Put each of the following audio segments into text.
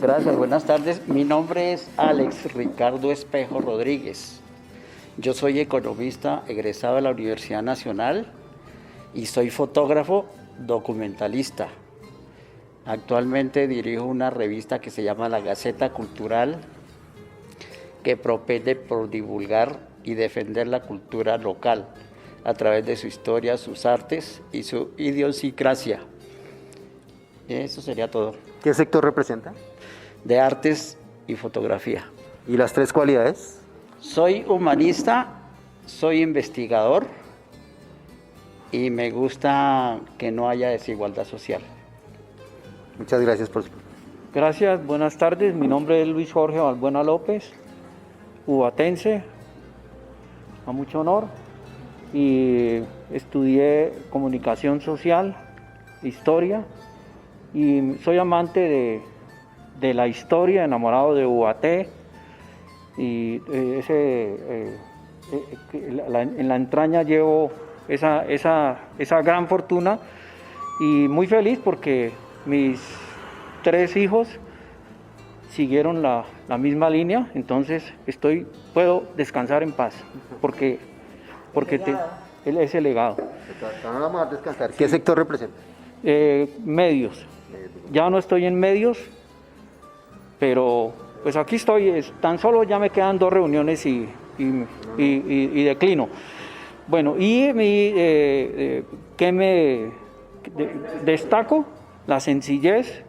Gracias, buenas tardes. Mi nombre es Alex Ricardo Espejo Rodríguez. Yo soy economista egresado de la Universidad Nacional y soy fotógrafo documentalista. Actualmente dirijo una revista que se llama La Gaceta Cultural, que propende por divulgar y defender la cultura local a través de su historia, sus artes y su idiosincrasia. Eso sería todo. ¿Qué sector representa? De artes y fotografía. ¿Y las tres cualidades? Soy humanista, soy investigador y me gusta que no haya desigualdad social. Muchas gracias por su... Gracias, buenas tardes. Mi nombre es Luis Jorge Balbuena López, ubatense, a mucho honor, y estudié comunicación social, historia, y soy amante de la historia, enamorado de Ubaté, y en la entraña llevo esa gran fortuna, y muy feliz porque mis 3 hijos siguieron la misma línea, entonces puedo descansar en paz, porque ese legado. Vamos a descansar. ¿Qué sector representa? Medios. Ya no estoy en medios, pero pues aquí estoy. Tan solo ya me quedan 2 reuniones y declino. Bueno, y ¿qué me destaco? La sencillez,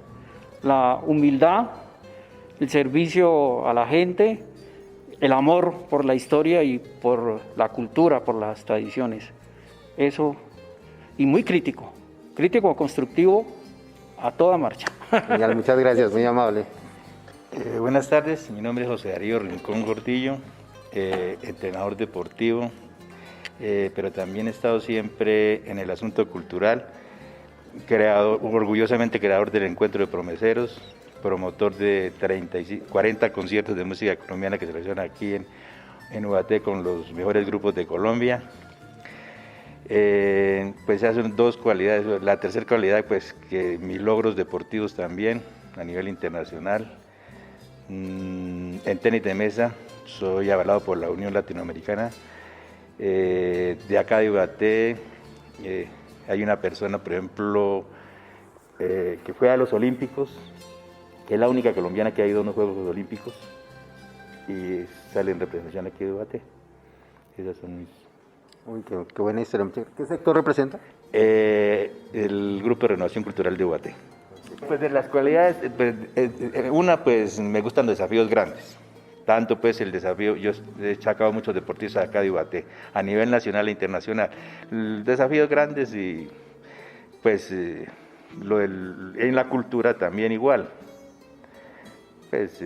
la humildad, el servicio a la gente, el amor por la historia y por la cultura, por las tradiciones. Eso, y muy crítico constructivo a toda marcha. Genial, muchas gracias, muy amable. Buenas tardes, mi nombre es José Darío Rincón Gordillo, entrenador deportivo, pero también he estado siempre en el asunto cultural, orgullosamente creador del Encuentro de Promeseros, promotor de 40 conciertos de música colombiana que se realizan aquí en Ubaté con los mejores grupos de Colombia. Pues esas son 2 cualidades. La tercera cualidad, pues que mis logros deportivos también a nivel internacional. En tenis de mesa soy avalado por la Unión Latinoamericana. De acá de Ubaté hay una persona, por ejemplo, que fue a los Olímpicos, que es la única colombiana que ha ido a unos Juegos Olímpicos y sale en representación aquí de Ubaté. Esas son mis... Uy, qué buena historia. ¿Qué sector representa? El Grupo de Renovación Cultural de Ubaté. Pues de las cualidades, una, pues me gustan los desafíos grandes. Tanto pues el desafío, yo he sacado muchos deportistas acá de Ubaté, a nivel nacional e internacional. Desafíos grandes y pues en la cultura también igual. Pues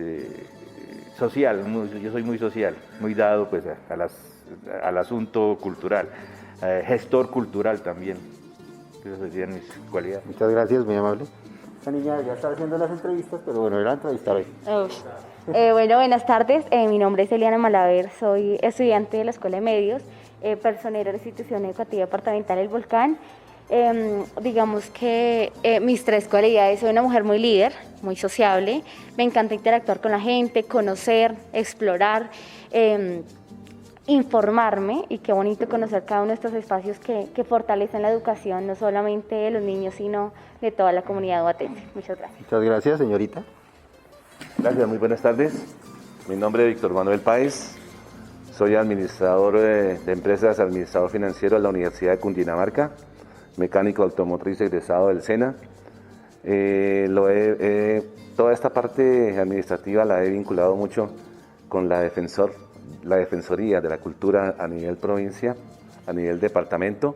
social, yo soy muy social, muy dado pues al asunto cultural, gestor cultural también. Esas serían mis cualidades. Muchas gracias, muy amable. Esta niña ya está haciendo las entrevistas, pero bueno, era entrevistar hoy. Bueno, buenas tardes. Mi nombre es Eliana Malaver, soy estudiante de la Escuela de Medios, personera de la Institución Educativa Departamental El Volcán. Digamos que mis 3 cualidades: soy una mujer muy líder, muy sociable, me encanta interactuar con la gente, conocer, explorar, informarme, y qué bonito conocer cada uno de estos espacios que fortalecen la educación, no solamente de los niños, sino de toda la comunidad ubatense. Muchas gracias. Muchas gracias, señorita. Gracias, muy buenas tardes. Mi nombre es Víctor Manuel Páez, soy administrador de empresas, administrador financiero de la Universidad de Cundinamarca, mecánico automotriz egresado del SENA. Toda esta parte administrativa la he vinculado mucho con la Defensoría de la Cultura a nivel provincia, a nivel departamento.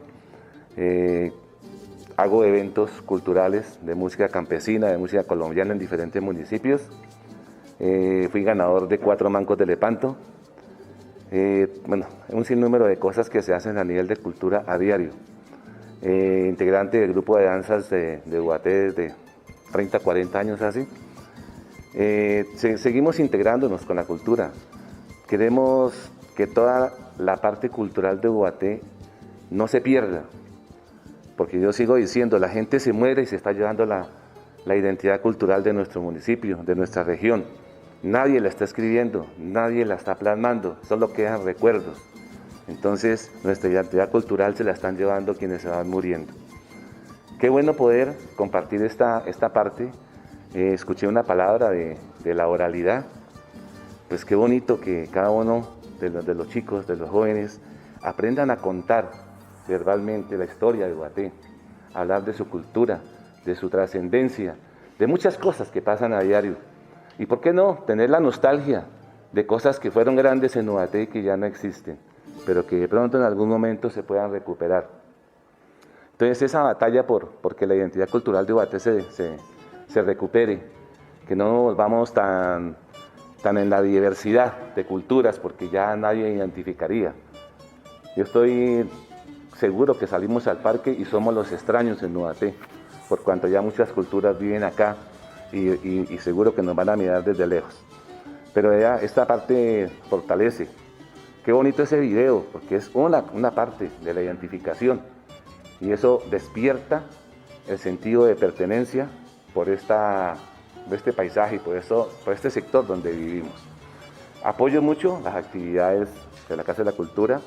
Hago eventos culturales de música campesina, de música colombiana en diferentes municipios. Fui ganador de 4 Mancos de Lepanto. Bueno, un sinnúmero de cosas que se hacen a nivel de cultura a diario. Integrante del grupo de danzas de Ubaté desde 30, 40 años así. Seguimos integrándonos con la cultura. Queremos que toda la parte cultural de Ubaté no se pierda, porque yo sigo diciendo, la gente se muere y se está llevando la identidad cultural de nuestro municipio, de nuestra región. Nadie la está escribiendo, nadie la está plasmando, solo quedan recuerdos. Entonces, nuestra identidad cultural se la están llevando quienes se van muriendo. Qué bueno poder compartir esta parte. Escuché una palabra de la oralidad. Pues qué bonito que cada uno de los chicos, de los jóvenes, aprendan a contar verbalmente la historia de Ubaté, hablar de su cultura, de su trascendencia, de muchas cosas que pasan a diario. Y por qué no, tener la nostalgia de cosas que fueron grandes en Ubaté y que ya no existen, pero que de pronto en algún momento se puedan recuperar. Entonces esa batalla porque la identidad cultural de Ubaté se recupere, que no volvamos tan en la diversidad de culturas, porque ya nadie identificaría. Yo estoy seguro que salimos al parque y somos los extraños en Ubaté, por cuanto ya muchas culturas viven acá y seguro que nos van a mirar desde lejos. Pero ya esta parte fortalece. Qué bonito ese video, porque es una parte de la identificación y eso despierta el sentido de pertenencia por este paisaje y por este sector donde vivimos. Apoyo mucho las actividades de la Casa de la Cultura.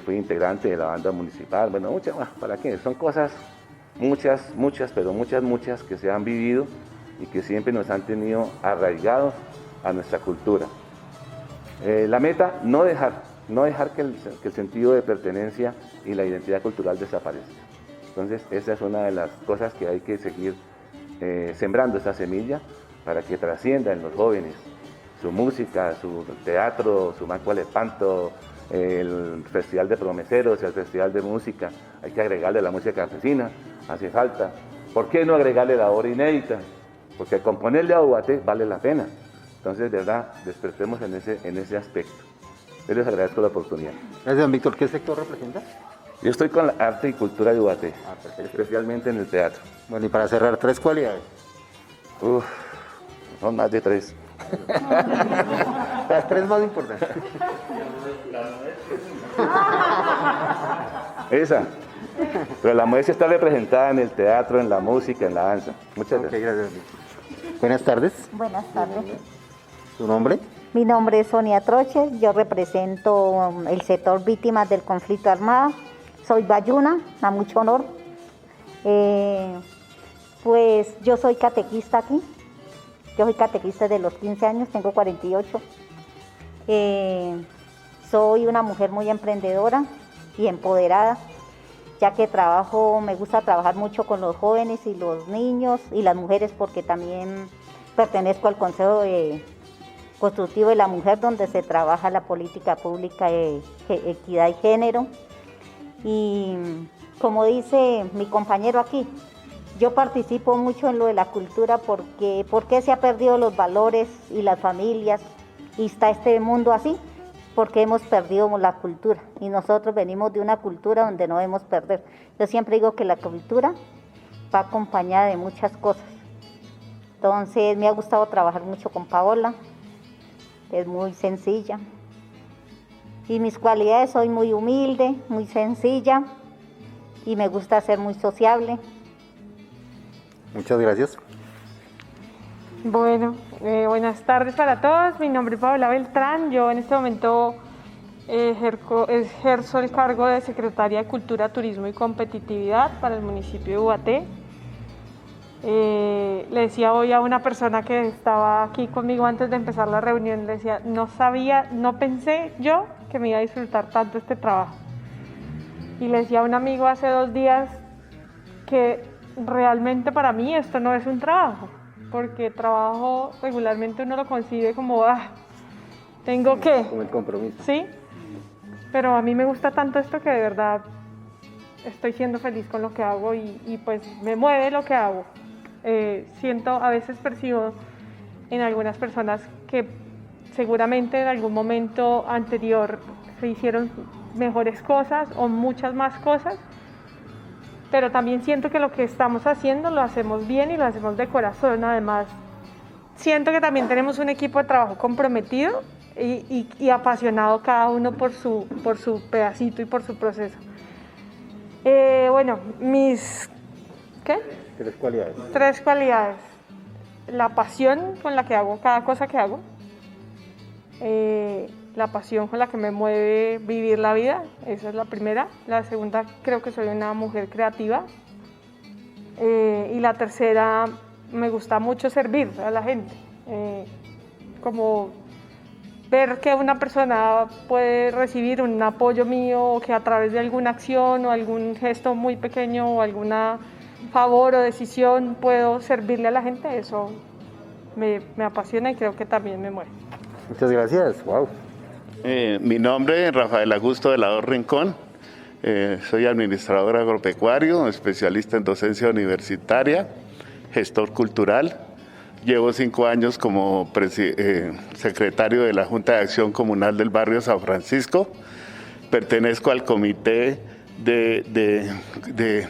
Fui integrante de la banda municipal, bueno, muchas, ¿para qué? Son cosas, muchas que se han vivido y que siempre nos han tenido arraigados a nuestra cultura. La meta, no dejar que el sentido de pertenencia y la identidad cultural desaparezca. Entonces, esa es una de las cosas que hay que seguir sembrando esa semilla para que trascienda en los jóvenes su música, su teatro, su Manco Alepanto, el Festival de Promeseros, el Festival de Música. Hay que agregarle la música campesina, hace falta. ¿Por qué no agregarle la obra inédita? Porque componerle a Ubaté vale la pena. Entonces, de verdad, despertemos en ese aspecto. Yo les agradezco la oportunidad. Gracias, don Víctor. ¿Qué sector representa? Yo estoy con la arte y cultura de Ubaté, Perfecto. especialmente en el teatro. Bueno, y para cerrar, 3 cualidades. Son más de 3. Las 3 más importantes. Esa. Pero la modestia está representada en el teatro, en la música, en la danza. Muchas Ok, gracias. gracias, Víctor. Buenas tardes. Buenas tardes. ¿Tu nombre? Mi nombre es Sonia Troches, yo represento el sector víctimas del conflicto armado. Soy bayuna, a mucho honor. Pues yo soy catequista aquí. Yo soy catequista de los 15 años, tengo 48. Soy una mujer muy emprendedora y empoderada, ya que me gusta trabajar mucho con los jóvenes y los niños y las mujeres, porque también pertenezco al Consejo Constructivo de la Mujer, donde se trabaja la política pública de equidad y género. Y como dice mi compañero aquí, yo participo mucho en lo de la cultura porque se ha perdido los valores y las familias y está este mundo así, porque hemos perdido la cultura y nosotros venimos de una cultura donde no debemos perder. Yo siempre digo que la cultura va acompañada de muchas cosas. Entonces me ha gustado trabajar mucho con Paola, es muy sencilla. Y mis cualidades, soy muy humilde, muy sencilla y me gusta ser muy sociable. Muchas gracias. Bueno, buenas tardes para todos. Mi nombre es Paola Beltrán. Yo en este momento ejerzo el cargo de Secretaria de Cultura, Turismo y Competitividad para el municipio de Ubaté. Le decía hoy a una persona que estaba aquí conmigo antes de empezar la reunión, le decía, no pensé yo que me iba a disfrutar tanto este trabajo. Y le decía a un amigo hace 2 días que realmente para mí esto no es un trabajo, porque trabajo regularmente uno lo concibe como, tengo que... Como el compromiso. Sí, pero a mí me gusta tanto esto que de verdad estoy siendo feliz con lo que hago y pues me mueve lo que hago. A veces percibo en algunas personas que seguramente en algún momento anterior se hicieron mejores cosas o muchas más cosas, pero también siento que lo que estamos haciendo lo hacemos bien y lo hacemos de corazón. Además, siento que también tenemos un equipo de trabajo comprometido y apasionado cada uno por su pedacito y por su proceso. Bueno, mis ¿Qué? 3 cualidades. 3 cualidades. La pasión con la que hago cada cosa que hago. La pasión con la que me mueve vivir la vida, esa es la primera. La segunda, creo que soy una mujer creativa. Y la tercera, me gusta mucho servir a la gente. Como ver que una persona puede recibir un apoyo mío, o que a través de alguna acción o algún gesto muy pequeño o alguna favor o decisión puedo servirle a la gente, eso me apasiona y creo que también me mueve. Muchas gracias. Wow. Mi nombre es Rafael Augusto Velador Rincón. Soy administrador agropecuario, especialista en docencia universitaria, gestor cultural. Llevo 5 años como secretario de la Junta de Acción Comunal del barrio San Francisco. Pertenezco al Comité de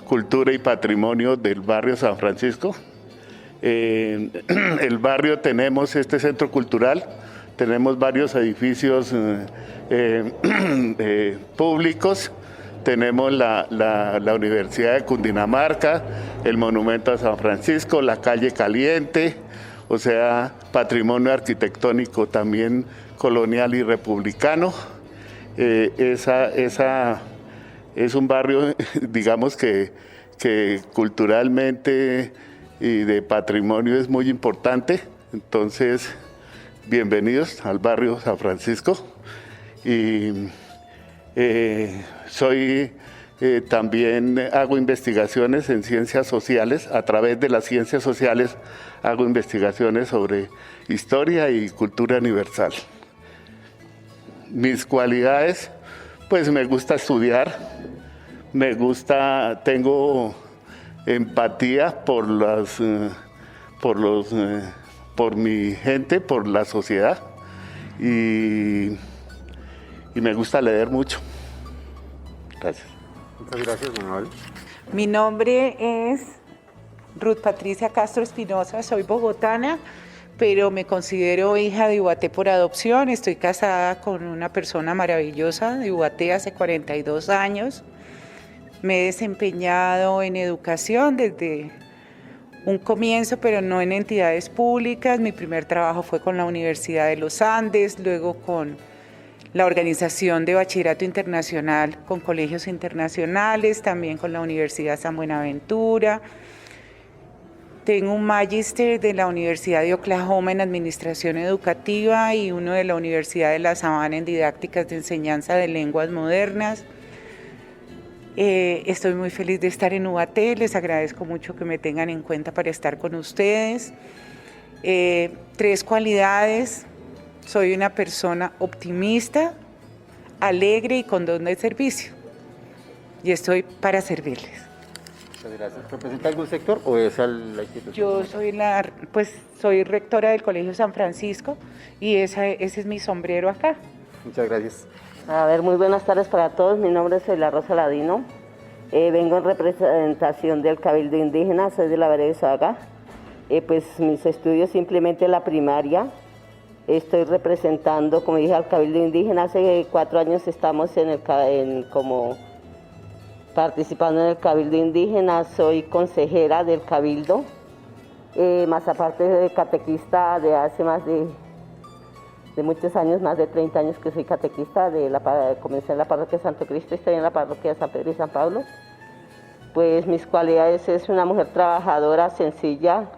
Cultura y Patrimonio del barrio San Francisco. En el barrio tenemos este centro cultural, tenemos varios edificios públicos. Tenemos la Universidad de Cundinamarca, el Monumento a San Francisco, la Calle Caliente, o sea, patrimonio arquitectónico también colonial y republicano. Esa es un barrio, digamos que culturalmente y de patrimonio es muy importante. Entonces, bienvenidos al barrio San Francisco. Y también hago investigaciones en ciencias sociales. A través de las ciencias sociales hago investigaciones sobre historia y cultura universal. Mis cualidades, pues me gusta estudiar, tengo empatía por mi gente, por la sociedad, y me gusta leer mucho. Gracias. Muchas gracias, Manuel. Mi nombre es Ruth Patricia Castro Espinosa, soy bogotana, pero me considero hija de Ubaté por adopción. Estoy casada con una persona maravillosa de Ubaté hace 42 años. Me he desempeñado en educación desde un comienzo, pero no en entidades públicas. Mi primer trabajo fue con la Universidad de los Andes, luego con la Organización de Bachillerato Internacional con colegios internacionales, también con la Universidad San Buenaventura. Tengo un magíster de la Universidad de Oklahoma en Administración Educativa y uno de la Universidad de La Sabana en Didácticas de Enseñanza de Lenguas Modernas. Estoy muy feliz de estar en Ubaté, les agradezco mucho que me tengan en cuenta para estar con ustedes. 3 cualidades: soy una persona optimista, alegre y con don de servicio. Y estoy para servirles. Muchas gracias. ¿Representa algún sector o es la institución? Yo soy rectora del Colegio San Francisco y ese es mi sombrero acá. Muchas gracias. A ver, muy buenas tardes para todos. Mi nombre es La Rosa Ladino. Vengo en representación del Cabildo Indígena, soy de la vereda de Soaga. Pues mis estudios simplemente la primaria. Estoy representando, como dije, al Cabildo Indígena. Hace 4 años estamos como participando en el Cabildo Indígena. Soy consejera del Cabildo, más aparte de catequista de hace más de muchos años, más de 30 años que soy catequista. Comencé en la parroquia de Santo Cristo y estoy en la parroquia de San Pedro y San Pablo. Pues mis cualidades: es una mujer trabajadora, sencilla,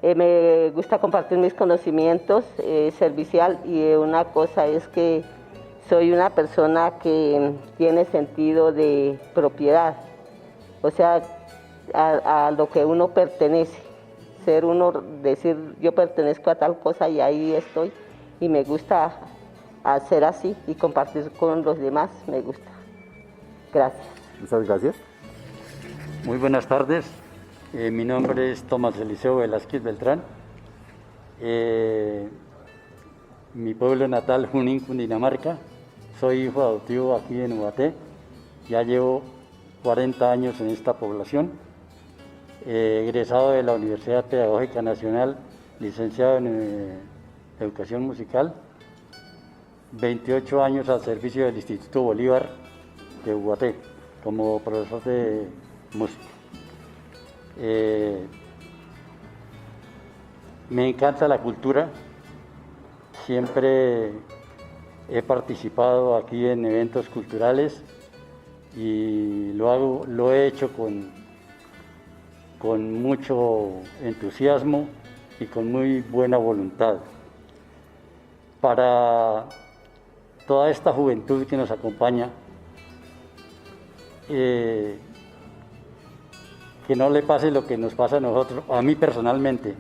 me gusta compartir mis conocimientos, servicial, y una cosa es que soy una persona que tiene sentido de propiedad, o sea, a lo que uno pertenece, ser uno, decir yo pertenezco a tal cosa y ahí estoy, y me gusta hacer así y compartir con los demás, me gusta. Gracias. Muchas gracias. Muy buenas tardes. Mi nombre es Tomás Eliseo Velázquez Beltrán. Mi pueblo natal, Junín, Cundinamarca. Soy hijo adoptivo aquí en Ubaté. Ya llevo 40 años en esta población. Egresado de la Universidad Pedagógica Nacional, licenciado en Educación Musical. 28 años al servicio del Instituto Bolívar de Ubaté como profesor de música. Me encanta la cultura, siempre he participado aquí en eventos culturales y lo he hecho con mucho entusiasmo y con muy buena voluntad. Para toda esta juventud que nos acompaña, que no le pase lo que nos pasa a nosotros, a mí personalmente,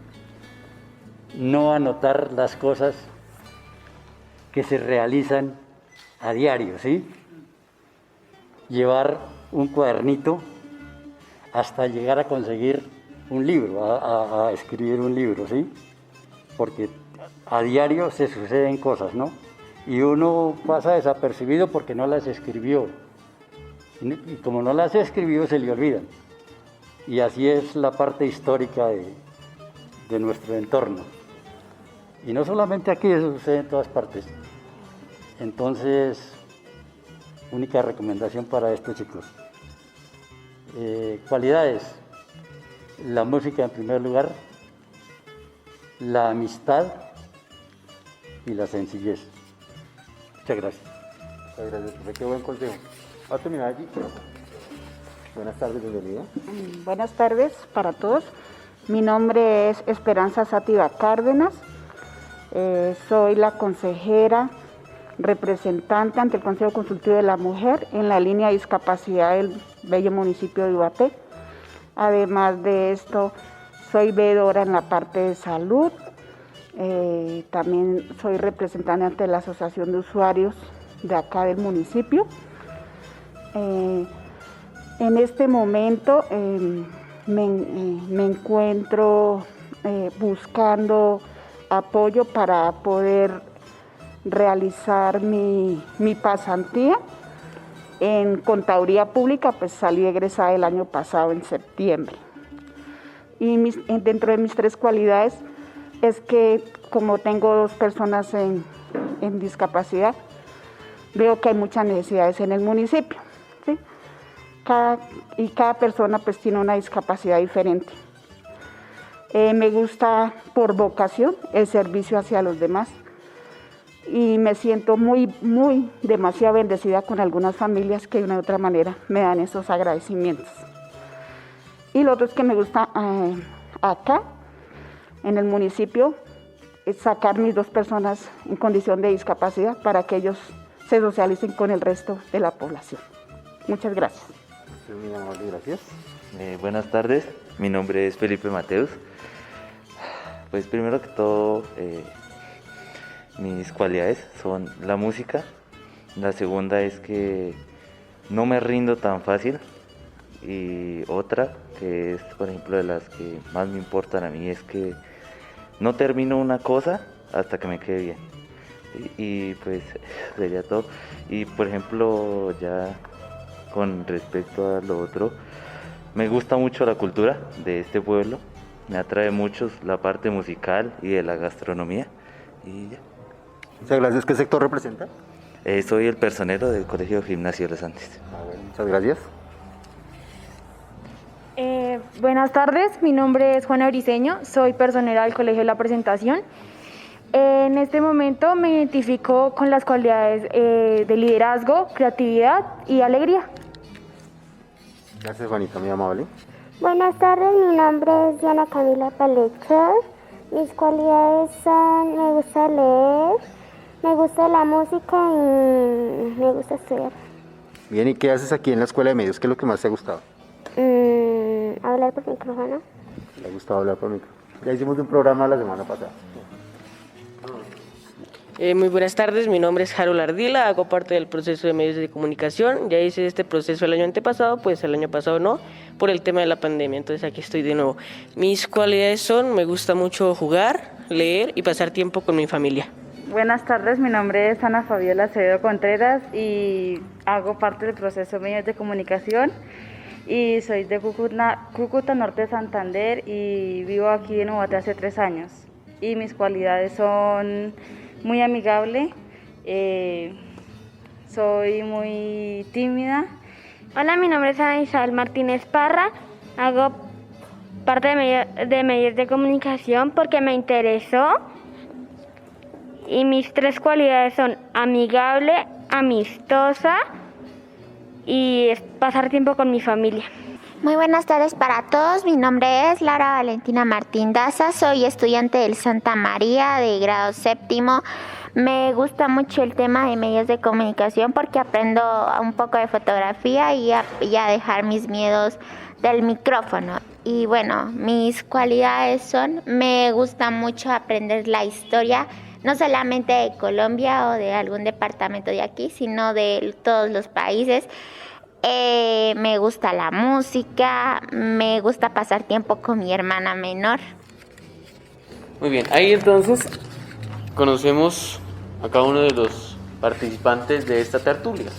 no anotar las cosas que se realizan a diario, ¿sí? Llevar un cuadernito hasta llegar a conseguir un libro, a escribir un libro, ¿sí? Porque a diario se suceden cosas, ¿no? Y uno pasa desapercibido porque no las escribió. Y como no las escribió, se le olvidan. Y así es la parte histórica de nuestro entorno. Y no solamente aquí, eso sucede en todas partes. Entonces, única recomendación para estos chicos. Cualidades: la música en primer lugar, la amistad y la sencillez. Muchas gracias. Muchas gracias, profe. Qué buen consejo. ¿Va a terminar allí? Buenas tardes, bienvenida. Buenas tardes para todos. Mi nombre es Esperanza Sátiva Cárdenas. Soy la consejera representante ante el Consejo Consultivo de la Mujer en la línea de discapacidad del bello municipio de Ubaté. Además de esto, soy veedora en la parte de salud. También soy representante ante la Asociación de Usuarios de acá del municipio. En este momento me encuentro buscando apoyo para poder realizar mi pasantía en contaduría pública, pues salí egresada el año pasado en septiembre. Y dentro de mis 3 cualidades es que como tengo 2 personas en discapacidad, veo que hay muchas necesidades en el municipio, ¿sí? Cada persona pues tiene una discapacidad diferente. Me gusta por vocación el servicio hacia los demás y me siento demasiado bendecida con algunas familias que de una u otra manera me dan esos agradecimientos. Y lo otro es que me gusta acá en el municipio es sacar mis 2 personas en condición de discapacidad para que ellos se socialicen con el resto de la población. Muchas gracias. Muy amable, gracias. Buenas tardes, mi nombre es Felipe Mateus. Pues primero que todo, mis cualidades son la música. La segunda es que no me rindo tan fácil. Y otra, que es por ejemplo de las que más me importan a mí, es que no termino una cosa hasta que me quede bien. Y pues sería todo. Y por ejemplo, ya con respecto a lo otro, me gusta mucho la cultura de este pueblo. Me atrae mucho la parte musical y de la gastronomía. Y ya. Muchas gracias. ¿Qué sector representa? Soy el personero del Colegio Gimnasio de los Andes. Bueno, muchas gracias. Buenas tardes, mi nombre es Juana Briceño, soy personera del Colegio de la Presentación. En este momento me identifico con las cualidades de liderazgo, creatividad y alegría. Gracias, Juanita, muy amable. Buenas tardes, mi nombre es Diana Camila Palecher. Mis cualidades son, me gusta leer, me gusta la música y me gusta estudiar. Bien, ¿y qué haces aquí en la Escuela de Medios? ¿Qué es lo que más te ha gustado? Hablar por micrófono. ¿Te ha gustado hablar por micrófono? Ya hicimos un programa la semana pasada. Muy buenas tardes, mi nombre es Harold Ardila, hago parte del proceso de medios de comunicación. Ya hice este proceso el año antepasado, pues el año pasado no, por el tema de la pandemia, entonces aquí estoy de nuevo. Mis cualidades son, me gusta mucho jugar, leer y pasar tiempo con mi familia. Buenas tardes, mi nombre es Ana Fabiola Acevedo Contreras y hago parte del proceso de medios de comunicación y soy de Cúcuta, Norte de Santander y vivo aquí en Ubaté hace 3 años. Y mis cualidades son muy amigable, soy muy tímida. Hola, mi nombre es Ana Isabel Martínez Parra, hago parte de medios de comunicación porque me interesó y mis 3 cualidades son amigable, amistosa y pasar tiempo con mi familia. Muy buenas tardes para todos, mi nombre es Laura Valentina Martín Daza, soy estudiante del Santa María de grado 7º. Me gusta mucho el tema de medios de comunicación porque aprendo un poco de fotografía y a dejar mis miedos del micrófono. Y bueno, mis cualidades son, me gusta mucho aprender la historia, no solamente de Colombia o de algún departamento de aquí, sino de todos los países. Me gusta la música, me gusta pasar tiempo con mi hermana menor. Muy bien, ahí entonces conocemos a cada uno de los participantes de esta tertulia.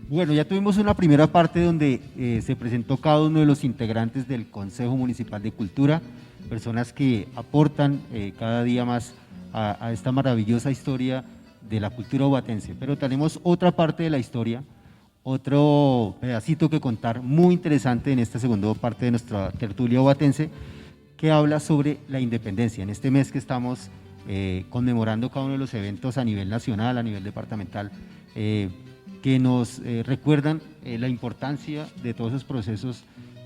Bueno, ya tuvimos una primera parte donde se presentó cada uno de los integrantes del Consejo Municipal de Cultura, personas que aportan cada día más a esta maravillosa historia de la cultura obatense. Pero tenemos otra parte de la historia, otro pedacito que contar muy interesante en esta segunda parte de nuestra tertulia obatense, que habla sobre la independencia. En este mes que estamos conmemorando cada uno de los eventos a nivel nacional, a nivel departamental, que nos recuerdan la importancia de todos esos procesos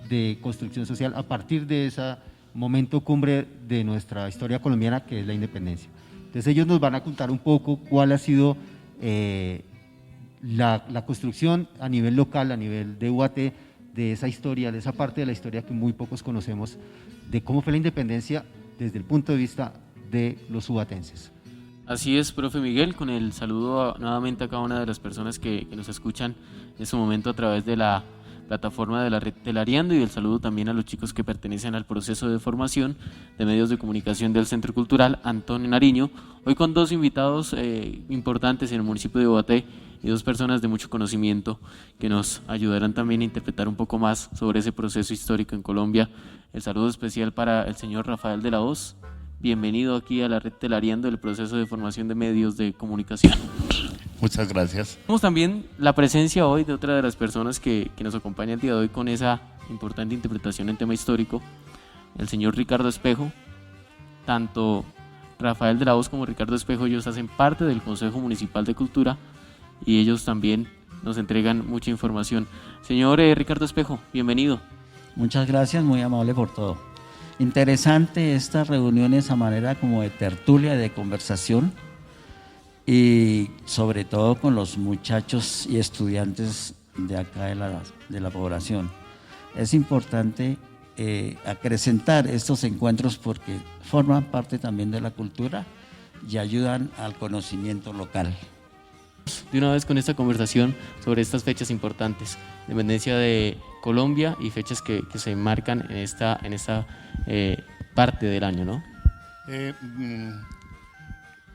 de construcción social a partir de ese momento cumbre de nuestra historia colombiana, que es la independencia. Entonces ellos nos van a contar un poco cuál ha sido la construcción a nivel local, a nivel de UAT, de esa historia, de esa parte de la historia que muy pocos conocemos, de cómo fue la independencia desde el punto de vista de los ubatenses. Así es, profe Miguel, con el saludo nuevamente a cada una de las personas que nos escuchan en este momento a través de la plataforma de la red Telariando, y el saludo también a los chicos que pertenecen al proceso de formación de medios de comunicación del Centro Cultural Antonio Nariño, hoy con 2 invitados importantes en el municipio de Ubaté y 2 personas de mucho conocimiento que nos ayudarán también a interpretar un poco más sobre ese proceso histórico en Colombia. El saludo especial para el señor Rafael de la Hoz. Bienvenido aquí a la red Telariando, el proceso de formación de medios de comunicación. Muchas gracias. Tenemos también la presencia hoy de otra de las personas que nos acompaña el día de hoy con esa importante interpretación en tema histórico, el señor Ricardo Espejo. Tanto Rafael de la Hoz como Ricardo Espejo, ellos hacen parte del Consejo Municipal de Cultura y ellos también nos entregan mucha información. Señor Ricardo Espejo, bienvenido. Muchas gracias, muy amable por todo. Interesante estas reuniones a manera como de tertulia, de conversación, y sobre todo con los muchachos y estudiantes de acá de la población. Es importante acrecentar estos encuentros porque forman parte también de la cultura y ayudan al conocimiento local. De una vez con esta conversación sobre estas fechas importantes, independencia de Colombia y fechas que se marcan en esta parte del año, ¿no?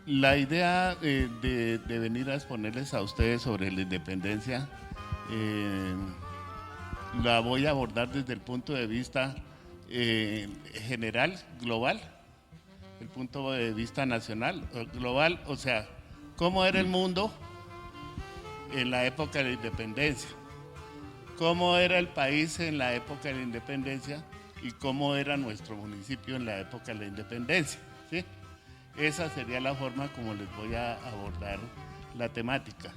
La idea de venir a exponerles a ustedes sobre la independencia la voy a abordar desde el punto de vista general, global, el punto de vista nacional, global, o sea, cómo era el mundo en la época de la independencia, cómo era el país en la época de la independencia y cómo era nuestro municipio en la época de la independencia, ¿sí? Esa sería la forma como les voy a abordar la temática.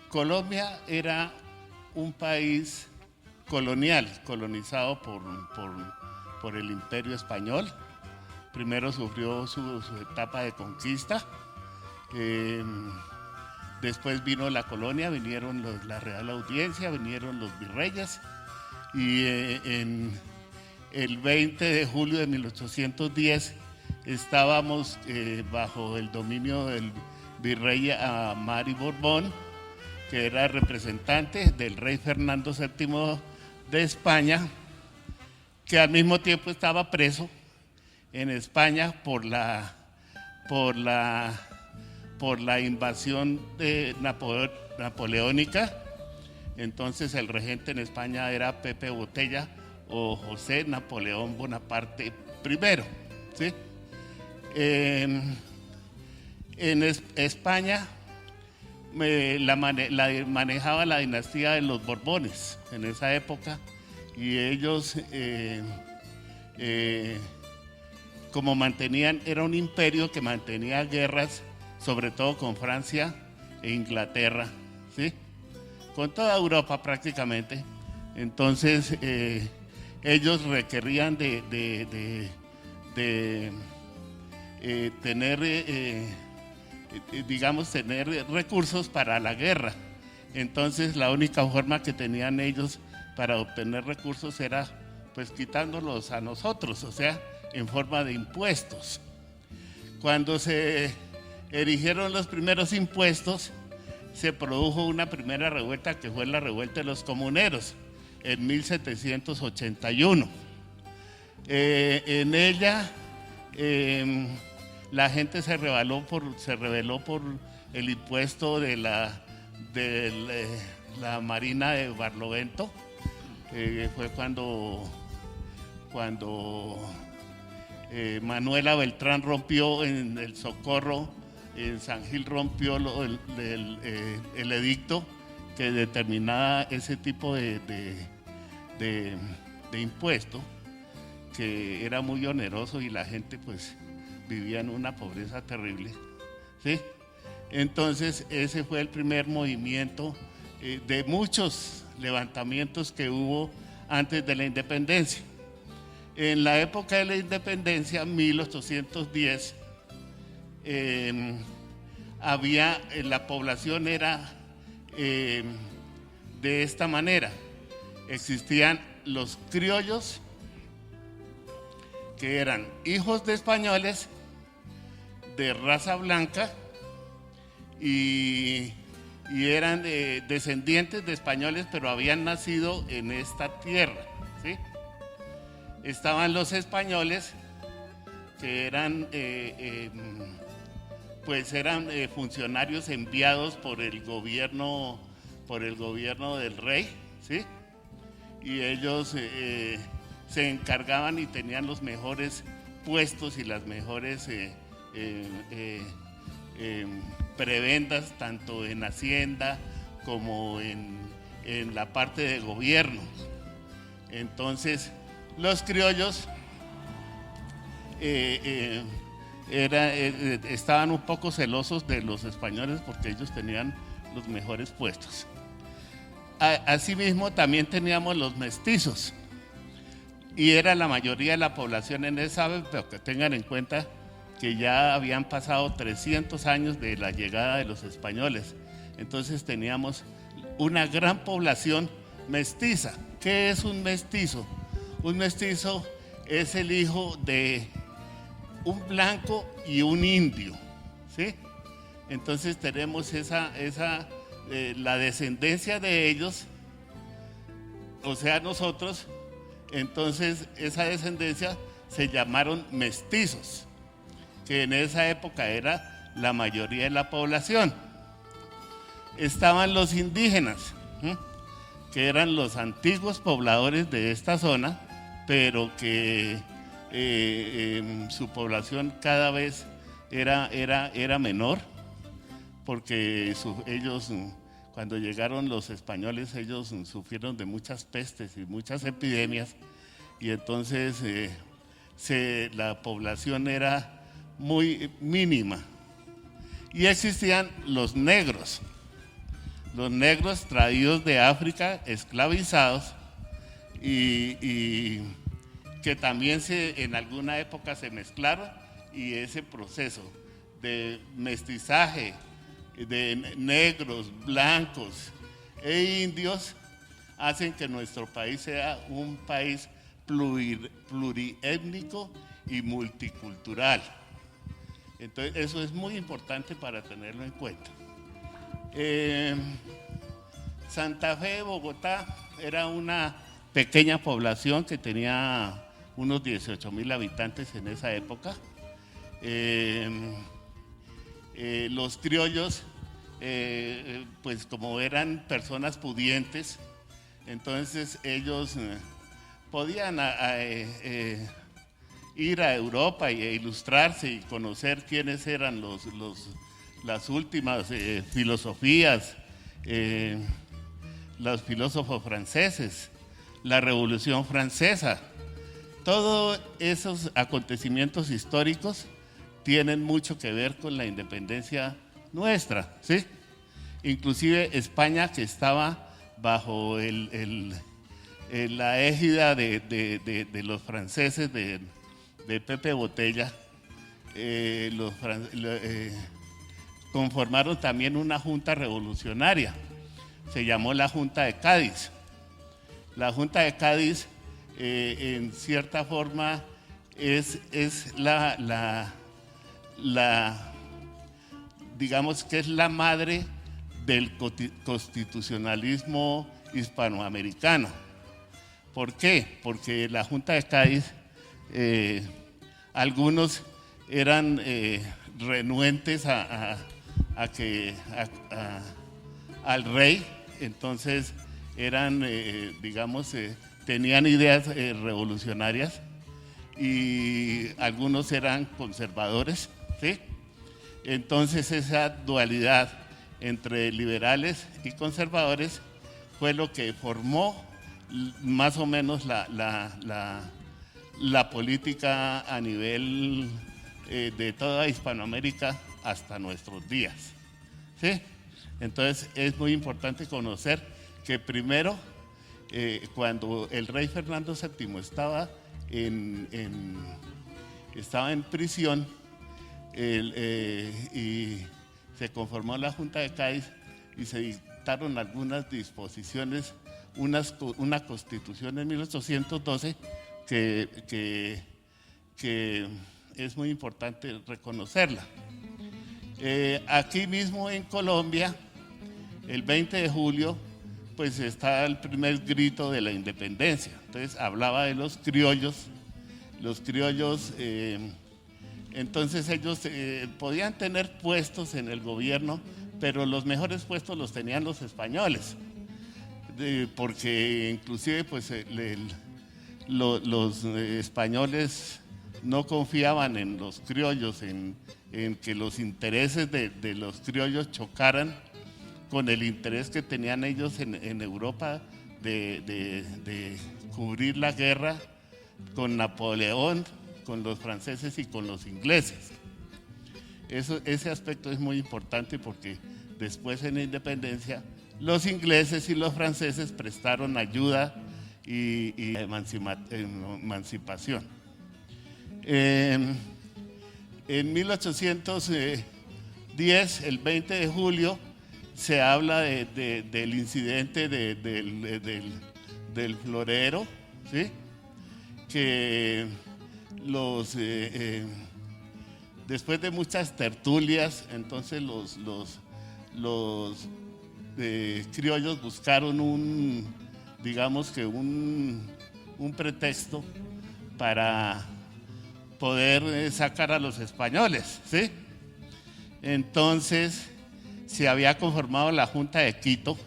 Colombia era un país colonial, colonizado por el Imperio Español. Primero sufrió su etapa de conquista, después vino la colonia, vinieron la Real Audiencia, vinieron los virreyes, y en el 20 de julio de 1810 estábamos bajo el dominio del virrey Amari Borbón, que era representante del rey Fernando VII de España, que al mismo tiempo estaba preso en España por la invasión napoleónica. Entonces el regente en España era Pepe Botella o José Napoleón Bonaparte I, ¿sí? En España la manejaba la dinastía de los Borbones en esa época, y ellos como era un imperio que mantenía guerras, sobre todo con Francia e Inglaterra, ¿sí? Con toda Europa prácticamente. Entonces ellos requerían de tener recursos para la guerra. Entonces la única forma que tenían ellos para obtener recursos era pues quitándolos a nosotros, o sea, en forma de impuestos. Cuando se erigieron los primeros impuestos, se produjo una primera revuelta, que fue la revuelta de los comuneros en 1781. En ella la gente se rebeló por el impuesto de la Marina de Barlovento. Fue cuando Manuela Beltrán rompió en el Socorro, en San Gil rompió el edicto que determinaba ese tipo de impuesto, que era muy oneroso y la gente pues vivía en una pobreza terrible, ¿sí? Entonces ese fue el primer movimiento de muchos levantamientos que hubo antes de la independencia. En la época de la independencia, 1810, la población era de esta manera. Existían los criollos, que eran hijos de españoles de raza blanca y eran descendientes de españoles, pero habían nacido en esta tierra, ¿sí? Estaban los españoles, que eran funcionarios enviados por el gobierno del rey, ¿sí? Y ellos se encargaban y tenían los mejores puestos y las mejores prebendas, tanto en Hacienda como en la parte de gobierno. Entonces, los criollos estaban un poco celosos de los españoles porque ellos tenían los mejores puestos. Asimismo, también teníamos los mestizos, y era la mayoría de la población en esa época, pero que tengan en cuenta que ya habían pasado 300 años de la llegada de los españoles. Entonces teníamos una gran población mestiza. ¿Qué es un mestizo? Un mestizo es el hijo de un blanco y un indio, ¿sí? Entonces tenemos la descendencia de ellos, o sea, nosotros. Entonces esa descendencia se llamaron mestizos, que en esa época era la mayoría de la población. Estaban los indígenas, que eran los antiguos pobladores de esta zona, pero que su población cada vez era menor, porque ellos, cuando llegaron los españoles, ellos sufrieron de muchas pestes y muchas epidemias, y entonces la población era muy mínima. Y existían los negros traídos de África, esclavizados, y que también en alguna época se mezclaron, y ese proceso de mestizaje de negros, blancos e indios hacen que nuestro país sea un país pluriétnico y multicultural. Entonces eso es muy importante para tenerlo en cuenta. Santa Fe de Bogotá era una pequeña población que tenía unos 18.000 habitantes en esa época. Los criollos, pues como eran personas pudientes, entonces ellos podían ir a Europa e ilustrarse y conocer quiénes eran las últimas filosofías, los filósofos franceses, la Revolución Francesa. Todos esos acontecimientos históricos tienen mucho que ver con la independencia nuestra, ¿sí? Inclusive España, que estaba bajo la égida de los franceses, de Pepe Botella, conformaron también una junta revolucionaria, se llamó la Junta de Cádiz. La Junta de Cádiz, en cierta forma, es digamos que es la madre del constitucionalismo hispanoamericano. ¿Por qué? Porque la Junta de Cádiz, algunos eran renuentes al rey, entonces eran, digamos, tenían ideas revolucionarias, y algunos eran conservadores, ¿sí? Entonces esa dualidad entre liberales y conservadores fue lo que formó más o menos la política a nivel de toda Hispanoamérica hasta nuestros días, ¿sí? Entonces es muy importante conocer que primero, cuando el rey Fernando VII estaba en prisión, y se conformó la Junta de Cádiz y se dictaron algunas disposiciones, una constitución en 1812 que es muy importante reconocerla. Aquí mismo en Colombia, el 20 de julio, pues está el primer grito de la independencia. Entonces hablaba de los criollos. Entonces ellos podían tener puestos en el gobierno, pero los mejores puestos los tenían los españoles, porque inclusive pues los españoles no confiaban en los criollos, en que los intereses de los criollos chocaran con el interés que tenían ellos en Europa de cubrir la guerra con Napoleón, con los franceses y con los ingleses. Ese aspecto es muy importante, porque después en la independencia los ingleses y los franceses prestaron ayuda y emancipación. En 1810, el 20 de julio, se habla del incidente del florero, ¿sí? Que después de muchas tertulias, entonces los criollos buscaron digamos que un pretexto para poder sacar a los españoles, ¿sí? Entonces se había conformado la Junta de Quito,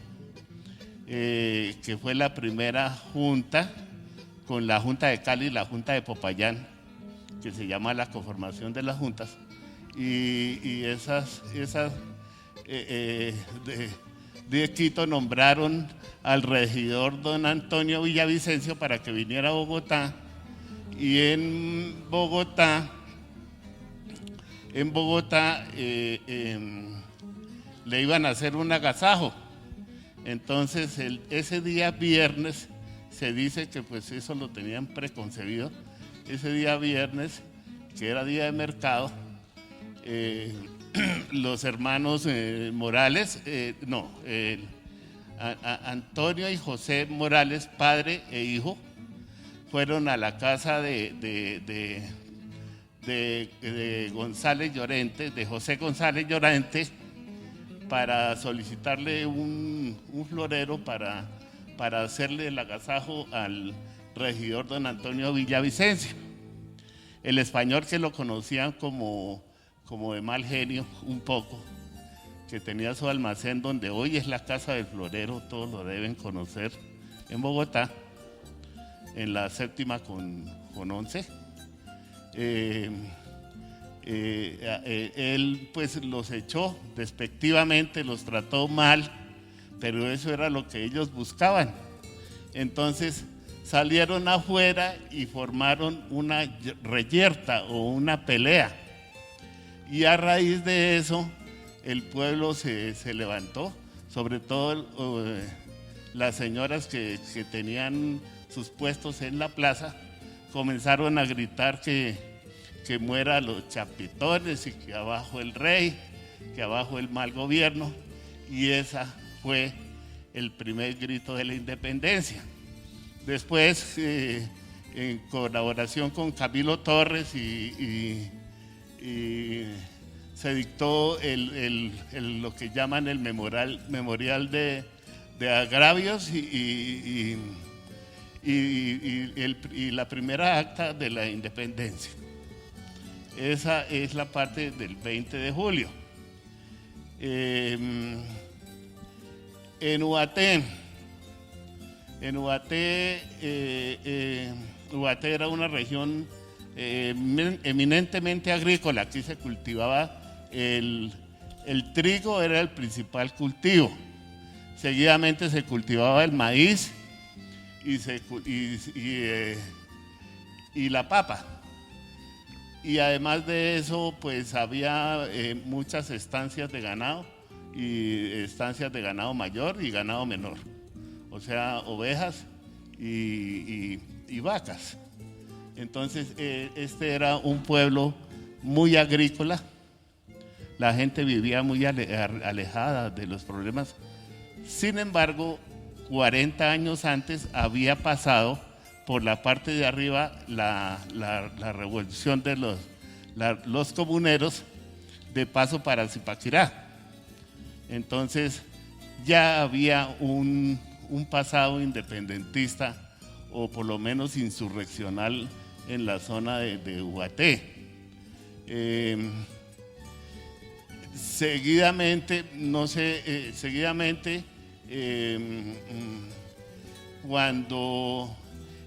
que fue la primera junta, con la Junta de Cali y la Junta de Popayán, que se llama la conformación de las juntas, y esas de Quito nombraron al regidor don Antonio Villavicencio para que viniera a Bogotá, y en Bogotá le iban a hacer un agasajo. Entonces ese día viernes, se dice que pues eso lo tenían preconcebido, ese día viernes, que era día de mercado, los hermanos Morales, Antonio y José Morales, padre e hijo, fueron a la casa de González Llorente, de José González Llorente, para solicitarle un florero para hacerle el agasajo al regidor don Antonio Villavicencio. El español, que lo conocían como de mal genio un poco, que tenía su almacén donde hoy es la Casa del Florero, todos lo deben conocer, en Bogotá, en la 7ª con 11. él pues los echó despectivamente, los trató mal, pero eso era lo que ellos buscaban. Entonces salieron afuera y formaron una reyerta o una pelea. Y a raíz de eso el pueblo se levantó, sobre todo las señoras que tenían sus puestos en la plaza, comenzaron a gritar que mueran los chapitones y que abajo el rey, que abajo el mal gobierno, y esa fue el primer grito de la independencia. Después, en colaboración con Camilo Torres y se dictó lo que llaman el memorial de agravios y la primera acta de la independencia. Esa es la parte del 20 de julio. En Ubaté era una región eminentemente agrícola. Aquí se cultivaba el trigo, era el principal cultivo. Seguidamente se cultivaba el maíz y la papa. Y además de eso, pues había muchas estancias de ganado, y estancias de ganado mayor y ganado menor, o sea, ovejas y vacas. Entonces, este era un pueblo muy agrícola, la gente vivía muy alejada de los problemas. Sin embargo, 40 años antes había pasado por la parte de arriba la revolución de los comuneros de paso para Zipaquirá. Entonces ya había un pasado independentista, o por lo menos insurreccional, en la zona de Ubaté. Seguidamente, cuando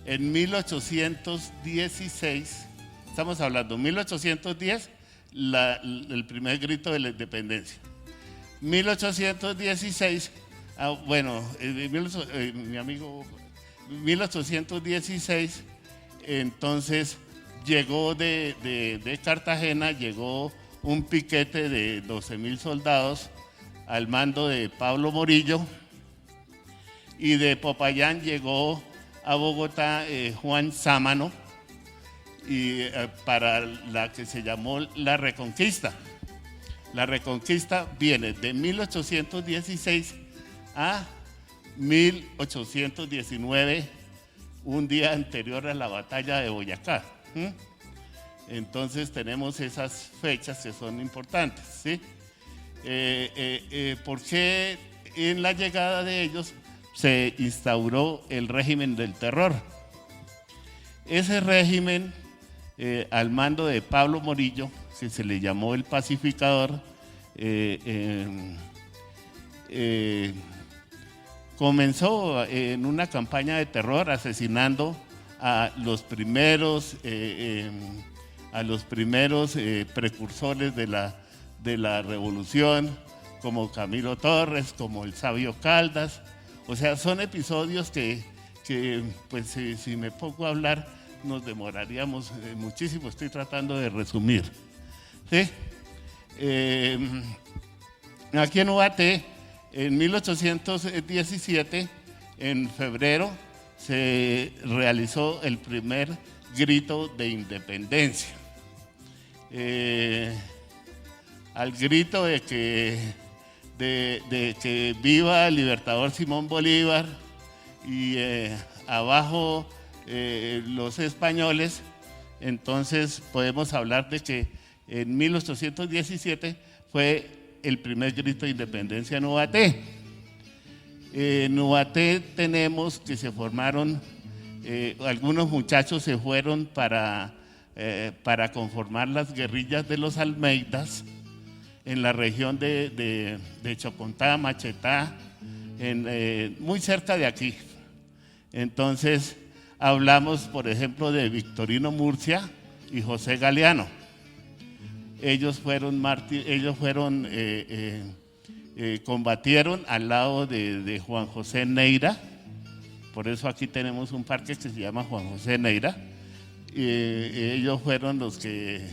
en 1816, estamos hablando 1810, el primer grito de la independencia. 1816, mi amigo, 1816, entonces llegó de Cartagena, llegó un piquete de 12,000 soldados al mando de Pablo Morillo, y de Popayán llegó a Bogotá Juan Sámano, y para la que se llamó la Reconquista. La Reconquista viene de 1816 a 1819, un día anterior a la batalla de Boyacá. Entonces tenemos esas fechas que son importantes, ¿sí? ¿Por qué en la llegada de ellos se instauró el régimen del terror? Ese régimen, al mando de Pablo Morillo, que se le llamó el pacificador, comenzó en una campaña de terror asesinando a los primeros precursores de la revolución, como Camilo Torres, como el Sabio Caldas. O sea, son episodios que pues si me pongo a hablar nos demoraríamos muchísimo. Estoy tratando de resumir, ¿sí? Aquí en Ubaté, en 1817, en febrero, se realizó el primer grito de independencia. Al grito de que viva el libertador Simón Bolívar, y abajo los españoles. Entonces podemos hablar de que en 1817 fue el primer grito de independencia en Ubaté. En Ubaté tenemos que se formaron, algunos muchachos se fueron para conformar las guerrillas de los Almeidas en la región de Chocontá, Machetá, muy cerca de aquí. Entonces hablamos, por ejemplo, de Victorino Murcia y José Galeano. ellos combatieron al lado de Juan José Neira, por eso aquí tenemos un parque que se llama Juan José Neira. Ellos fueron los que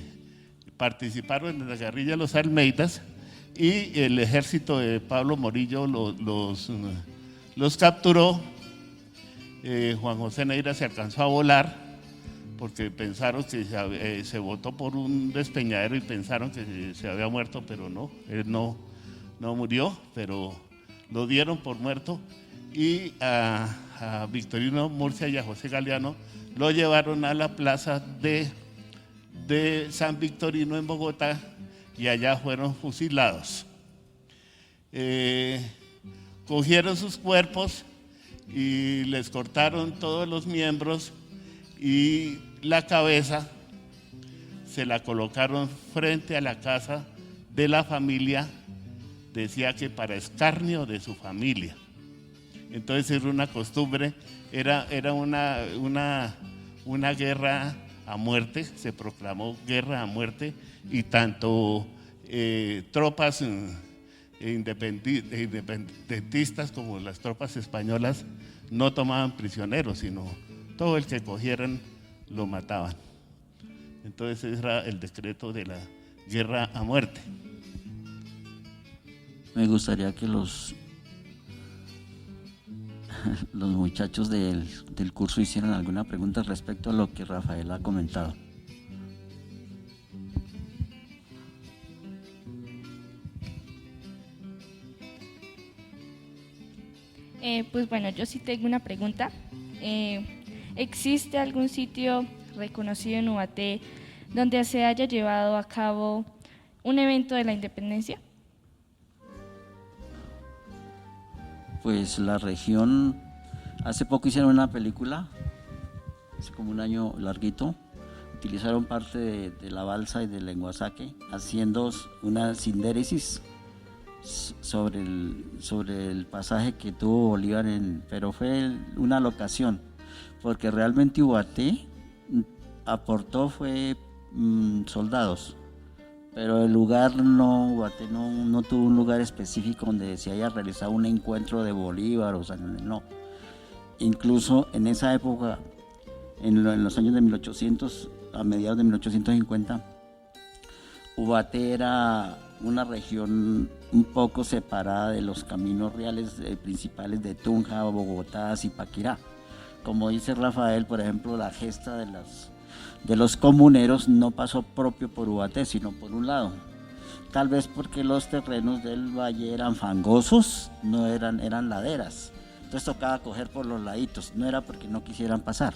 participaron en la guerrilla de los Almeidas y el ejército de Pablo Morillo los capturó. Juan José Neira se alcanzó a volar porque pensaron que se botó por un despeñadero y pensaron que se había muerto, pero no, él no murió, pero lo dieron por muerto, y a Victorino Murcia y a José Galeano lo llevaron a la plaza de San Victorino en Bogotá y allá fueron fusilados. Cogieron sus cuerpos y les cortaron todos los miembros y la cabeza se la colocaron frente a la casa de la familia, decía que para escarnio de su familia. Entonces era una costumbre, era una guerra a muerte, se proclamó guerra a muerte, y tanto tropas independentistas como las tropas españolas no tomaban prisioneros, sino todo el que cogieran lo mataban. Entonces era el decreto de la guerra a muerte. Me gustaría que los muchachos del curso hicieran alguna pregunta respecto a lo que Rafael ha comentado. Pues bueno, yo sí tengo una pregunta. ¿Existe algún sitio reconocido en Ubaté donde se haya llevado a cabo un evento de la independencia? Pues la región, hace poco hicieron una película, hace como un año larguito, utilizaron parte de la balsa y del lenguasaque, haciendo una sindéresis sobre el pasaje que tuvo Bolívar, pero fue una locación, porque realmente Ubaté aportó soldados, pero el lugar Ubaté no tuvo un lugar específico donde se haya realizado un encuentro de Bolívar, no. Incluso en esa época, en los años de 1800, a mediados de 1850, Ubaté era una región un poco separada de los caminos reales principales de Tunja, Bogotá, Zipaquirá. Como dice Rafael, por ejemplo, la gesta de los comuneros no pasó propio por Ubaté, sino por un lado. Tal vez porque los terrenos del valle eran fangosos, no eran laderas. Entonces tocaba coger por los laditos, no era porque no quisieran pasar.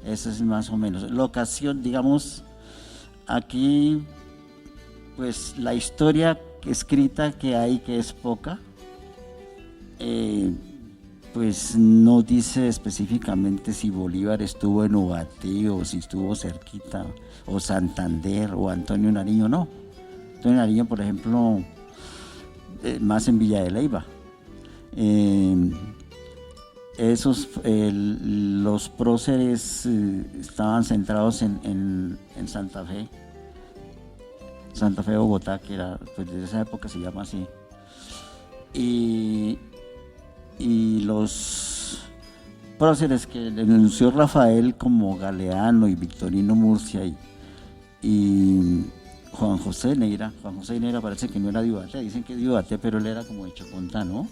Eso es más o menos. La ocasión, digamos, aquí, pues la historia escrita que hay, que es poca, pues no dice específicamente si Bolívar estuvo en Ubaté o si estuvo cerquita, o Santander o Antonio Nariño, no. Antonio Nariño, por ejemplo, más en Villa de Leyva. Los próceres estaban centrados en Santa Fe, Bogotá, que era, pues desde esa época se llama así. Y los próceres que denunció Rafael, como Galeano y Victorino Murcia y Juan José Neira parece que no era de Ubaté, dicen que es de Ubaté, pero él era como de Chocontá, ¿no?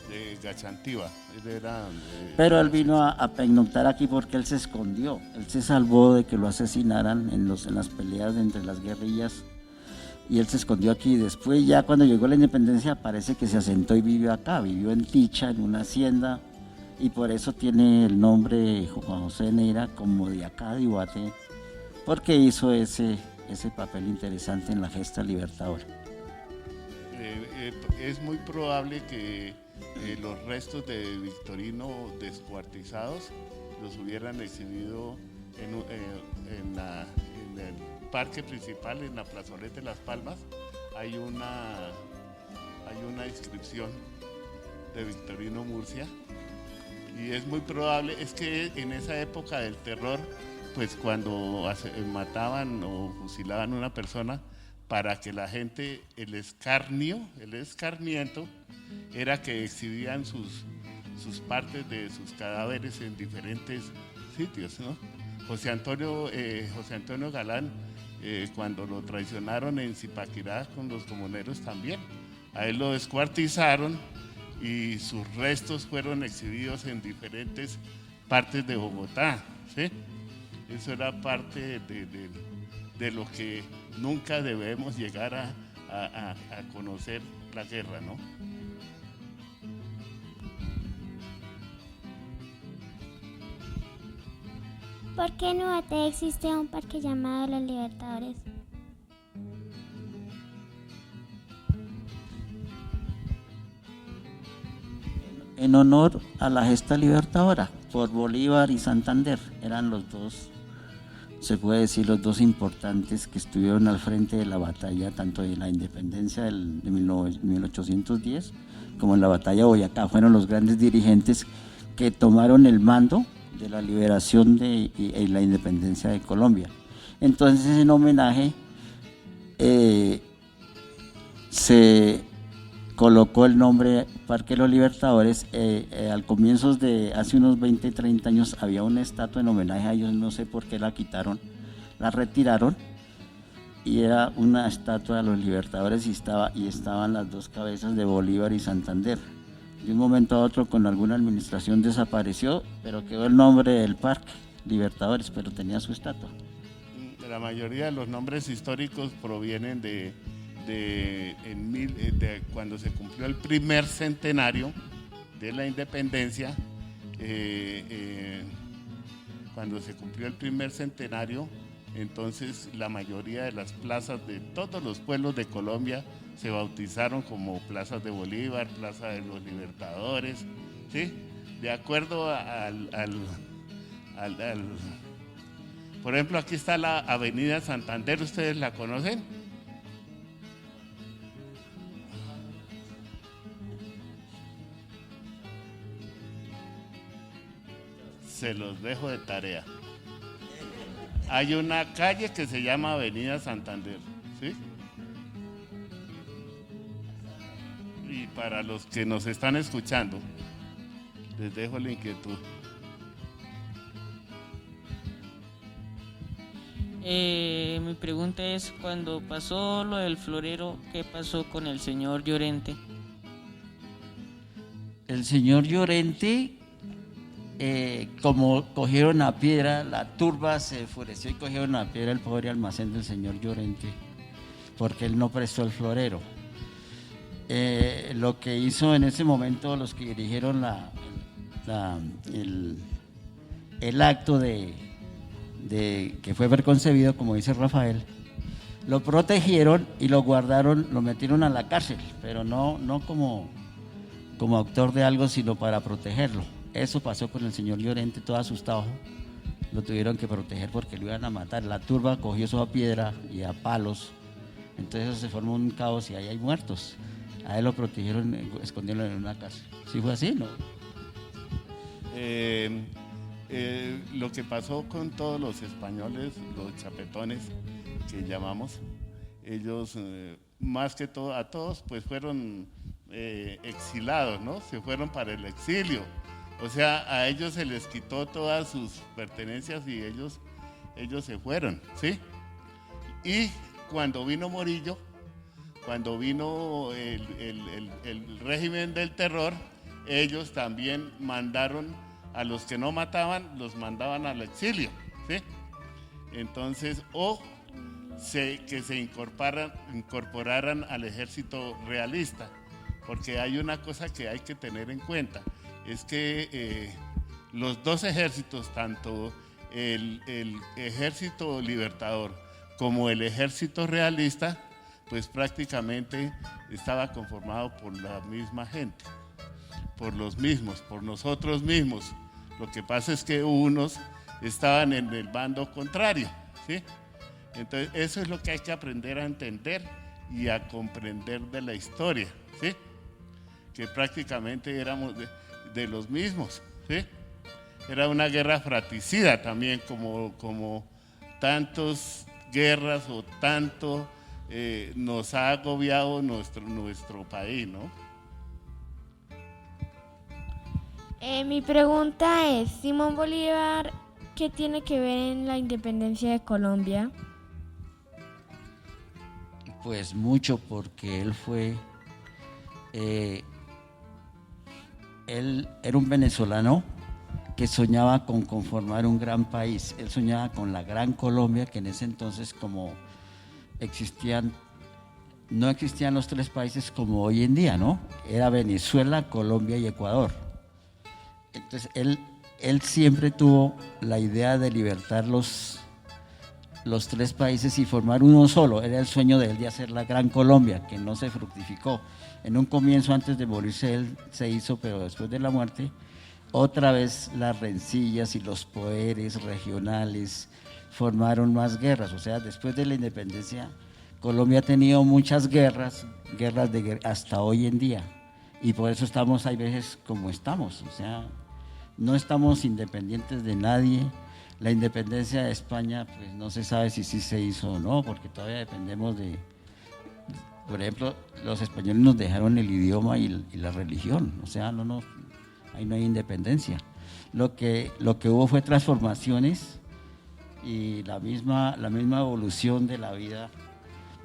De Gachantiva. Pero él vino a pernoctar aquí porque él se escondió, él se salvó de que lo asesinaran en las peleas entre las guerrillas, y él se escondió aquí. Después, ya cuando llegó la independencia, parece que se asentó y vivió acá, vivió en Ticha, en una hacienda, y por eso tiene el nombre Juan José Neira, como de acá, de Ubaté, porque hizo ese papel interesante en la gesta libertadora. Es muy probable que los restos de Victorino descuartizados los hubieran exhibido en el parque principal, en la plazoleta de Las Palmas. Hay una inscripción de Victorino Murcia, y es muy probable, es que en esa época del terror, pues cuando mataban o fusilaban a una persona, para que la gente, el escarmiento, era que exhibían sus partes de sus cadáveres en diferentes sitios, ¿no? José Antonio Galán, cuando lo traicionaron en Zipaquirá con los comuneros también, a él lo descuartizaron y sus restos fueron exhibidos en diferentes partes de Bogotá, ¿sí? Eso era parte de lo que nunca debemos llegar a conocer la guerra, ¿no? ¿Por qué en Ubaté existe un parque llamado Los Libertadores? En honor a la gesta libertadora por Bolívar y Santander, eran los dos, se puede decir, los dos importantes que estuvieron al frente de la batalla, tanto de la independencia de 1810 como en la batalla de Boyacá. Fueron los grandes dirigentes que tomaron el mando de la liberación y la independencia de Colombia. Entonces, en homenaje se colocó el nombre Parque de los Libertadores. Al comienzo de hace unos 20, 30 años había una estatua en homenaje a ellos, no sé por qué la quitaron, la retiraron, y era una estatua de los Libertadores y estaban las dos cabezas de Bolívar y Santander. De un momento a otro, con alguna administración desapareció, pero quedó el nombre del Parque Libertadores, pero tenía su estatua. La mayoría de los nombres históricos provienen de cuando se cumplió el primer centenario de la independencia. Cuando se cumplió el primer centenario, entonces la mayoría de las plazas de todos los pueblos de Colombia se bautizaron como plazas de Bolívar, plaza de los Libertadores, ¿sí? De acuerdo por ejemplo, aquí está la Avenida Santander, ¿ustedes la conocen? Se los dejo de tarea. Hay una calle que se llama Avenida Santander, ¿sí? Y para los que nos están escuchando, les dejo la inquietud. Mi pregunta es, cuando pasó lo del florero, ¿qué pasó con el señor Llorente? El señor Llorente, como cogieron a piedra, la turba se enfureció y cogieron a piedra el pobre almacén del señor Llorente, porque él no prestó el florero. Lo que hizo en ese momento los que dirigieron el acto de que fue preconcebido, como dice Rafael, lo protegieron y lo guardaron, lo metieron a la cárcel, pero no como autor de algo, sino para protegerlo. Eso pasó con el señor Llorente, todo asustado, lo tuvieron que proteger porque lo iban a matar. La turba cogió eso a piedra y a palos, entonces se formó un caos y ahí hay muertos. A él lo protegieron, escondiéndolo en una casa. ¿Sí fue así, no? Lo que pasó con todos los españoles, los chapetones que llamamos, ellos más que todo, a todos pues fueron exilados, ¿no? Se fueron para el exilio. O sea, a ellos se les quitó todas sus pertenencias y ellos se fueron, ¿sí? Y cuando vino Morillo, cuando vino el régimen del terror, ellos también mandaron a los que no mataban, los mandaban al exilio, ¿sí? Entonces, que se incorporaran al ejército realista, porque hay una cosa que hay que tener en cuenta, es que los dos ejércitos, tanto el ejército libertador como el ejército realista, pues prácticamente estaba conformado por la misma gente, por los mismos, por nosotros mismos. Lo que pasa es que unos estaban en el bando contrario, ¿sí? Entonces, eso es lo que hay que aprender a entender y a comprender de la historia, ¿sí? Que prácticamente éramos de los mismos, ¿sí? Era una guerra fratricida también, como tantas guerras o tanto nos ha agobiado nuestro país, ¿no? Mi pregunta es, Simón Bolívar, ¿qué tiene que ver en la independencia de Colombia? Pues mucho, porque él era un venezolano que soñaba con conformar un gran país. Él soñaba con la gran Colombia, que en ese entonces no existían los 3 países como hoy en día, ¿no? Era Venezuela, Colombia y Ecuador. Entonces él siempre tuvo la idea de libertar los 3 países y formar uno solo. Era el sueño de él de hacer la gran Colombia, que no se fructificó. En un comienzo, antes de morirse, él se hizo, pero después de la muerte, otra vez las rencillas y los poderes regionales formaron más guerras. O sea, después de la independencia, Colombia ha tenido muchas guerras hasta hoy en día. Y por eso hay veces como estamos. O sea, no estamos independientes de nadie. La independencia de España, pues no se sabe si sí se hizo o no, porque todavía dependemos por ejemplo, los españoles nos dejaron el idioma y la religión. O sea, ahí no hay independencia. Lo que hubo fue transformaciones, y la misma evolución de la vida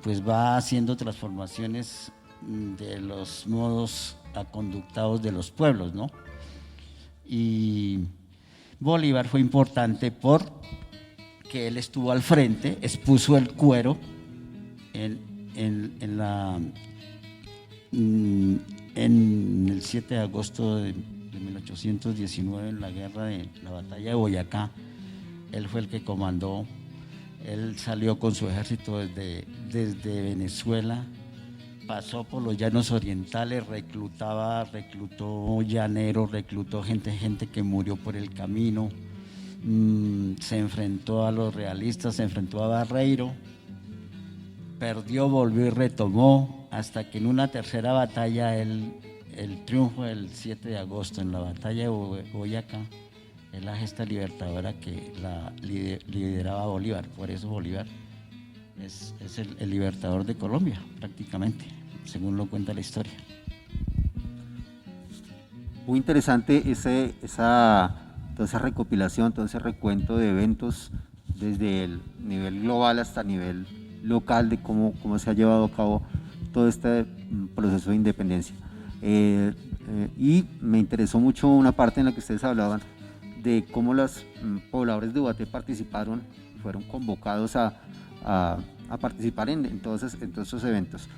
pues va haciendo transformaciones de los modos aconductados de los pueblos, ¿no? Y Bolívar fue importante porque él estuvo al frente, expuso el cuero en el 7 de agosto de 1819, en la batalla de Boyacá. Él fue el que comandó. Él salió con su ejército desde Venezuela, pasó por los llanos orientales, reclutó llaneros, reclutó gente que murió por el camino, se enfrentó a los realistas, se enfrentó a Barreiro, perdió, volvió y retomó, hasta que en una tercera batalla, el triunfo del 7 de agosto en la batalla de Boyacá, es la gesta libertadora que la lideraba Bolívar. Por eso Bolívar es el libertador de Colombia, prácticamente, según lo cuenta la historia. Muy interesante toda esa recopilación, todo ese recuento de eventos desde el nivel global hasta el nivel local, de cómo se ha llevado a cabo todo este proceso de independencia. Y me interesó mucho una parte en la que ustedes hablaban de cómo los pobladores de Ubaté participaron, fueron convocados a participar en todos esos eventos.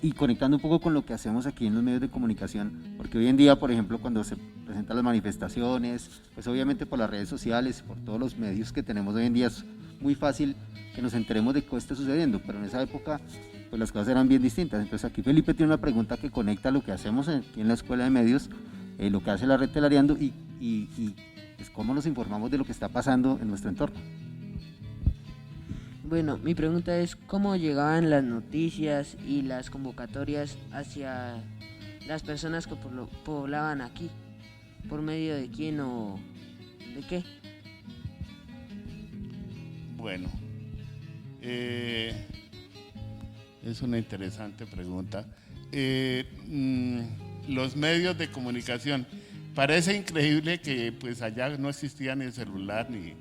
Y conectando un poco con lo que hacemos aquí en los medios de comunicación, porque hoy en día, por ejemplo, cuando se presentan las manifestaciones, pues obviamente por las redes sociales, por todos los medios que tenemos hoy en día, es muy fácil que nos enteremos de qué está sucediendo, pero en esa época pues las cosas eran bien distintas. Entonces aquí Felipe tiene una pregunta que conecta lo que hacemos aquí en la Escuela de Medios, lo que hace la red Telareando y pues cómo nos informamos de lo que está pasando en nuestro entorno. Bueno, mi pregunta es ¿cómo llegaban las noticias y las convocatorias hacia las personas que poblaban aquí? ¿Por medio de quién o de qué? Bueno, es una interesante pregunta. Los medios de comunicación, parece increíble que pues allá no existía ni el celular, ni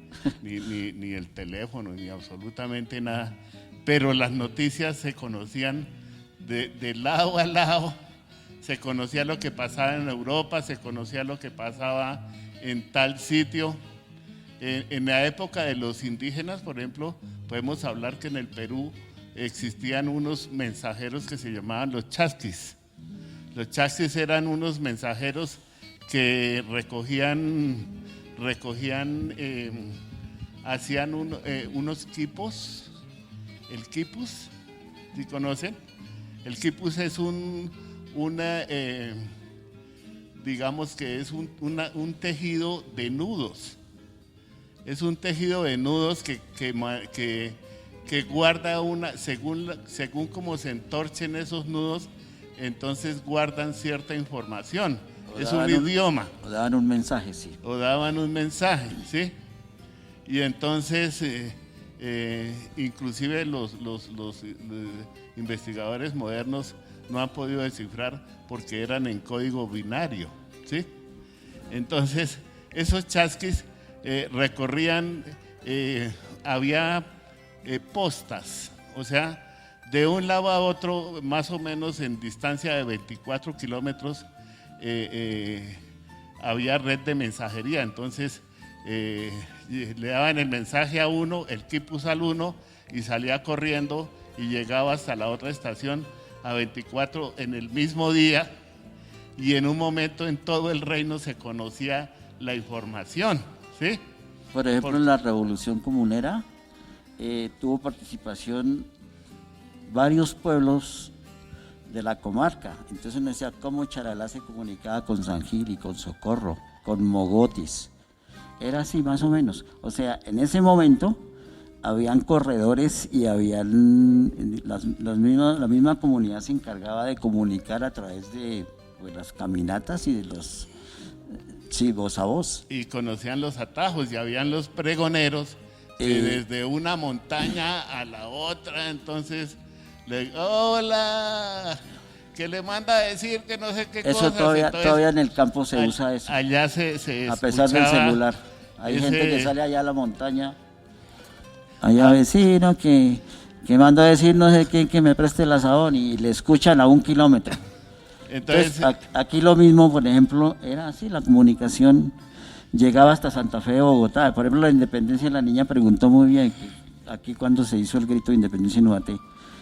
el teléfono, ni absolutamente nada, pero las noticias se conocían de lado a lado, se conocía lo que pasaba en Europa, se conocía lo que pasaba en tal sitio. En la época de los indígenas, por ejemplo, podemos hablar que en el Perú existían unos mensajeros que se llamaban los chasquis. Los chasquis eran unos mensajeros que hacían unos quipos. El quipus, ¿sí conocen? El quipus es digamos que es un tejido de nudos. Es un tejido de nudos que guarda según cómo se entorchen esos nudos, entonces guardan cierta información. Es un idioma. O daban un mensaje, sí. O daban un mensaje, ¿sí? Y entonces inclusive los investigadores modernos no han podido descifrar porque eran en código binario, ¿sí? Entonces, esos chasquis recorrían, había postas, o sea, de un lado a otro, más o menos en distancia de 24 kilómetros, había red de mensajería. Entonces, le daban el mensaje a uno, el quipus al uno, y salía corriendo y llegaba hasta la otra estación a 24 en el mismo día, y en un momento en todo el reino se conocía la información, ¿sí? Por ejemplo, en la Revolución Comunera tuvo participación varios pueblos de la comarca. Entonces uno decía cómo Charalá se comunicaba con San Gil y con Socorro, con Mogotis. Era así más o menos. O sea, en ese momento habían corredores y habían la misma comunidad se encargaba de comunicar a través de las caminatas y de los voz a voz. Y conocían los atajos y habían los pregoneros que desde una montaña a la otra, entonces hola, que le manda a decir que no sé qué eso cosas. Todavía en el campo se usa eso. Allá se a pesar del celular. Hay gente que sale allá a la montaña, allá vecino que manda a decir no sé quién que me preste el asadón y le escuchan a 1 kilómetro. Entonces aquí lo mismo, por ejemplo, era así, la comunicación llegaba hasta Santa Fe de Bogotá. Por ejemplo, la independencia, la niña preguntó muy bien, que aquí cuando se hizo el grito de independencia en Ubaté,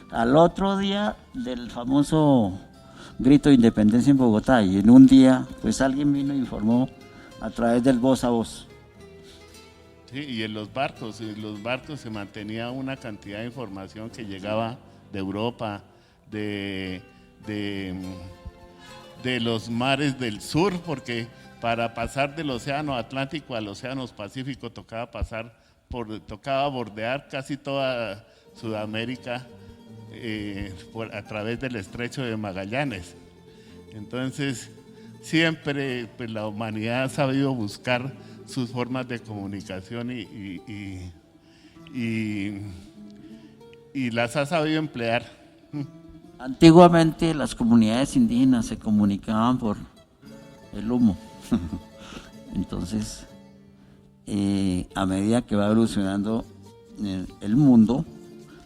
al otro día del famoso grito de independencia en Bogotá, y en un día, pues alguien vino e informó a través del voz a voz. Sí, y en los barcos se mantenía una cantidad de información que llegaba de Europa, de los mares del sur, porque para pasar del océano Atlántico al océano Pacífico tocaba bordear casi toda Sudamérica a través del estrecho de Magallanes. Entonces, siempre pues, la humanidad ha sabido buscar sus formas de comunicación y las ha sabido emplear. Antiguamente las comunidades indígenas se comunicaban por el humo. Entonces, a medida que va evolucionando el mundo,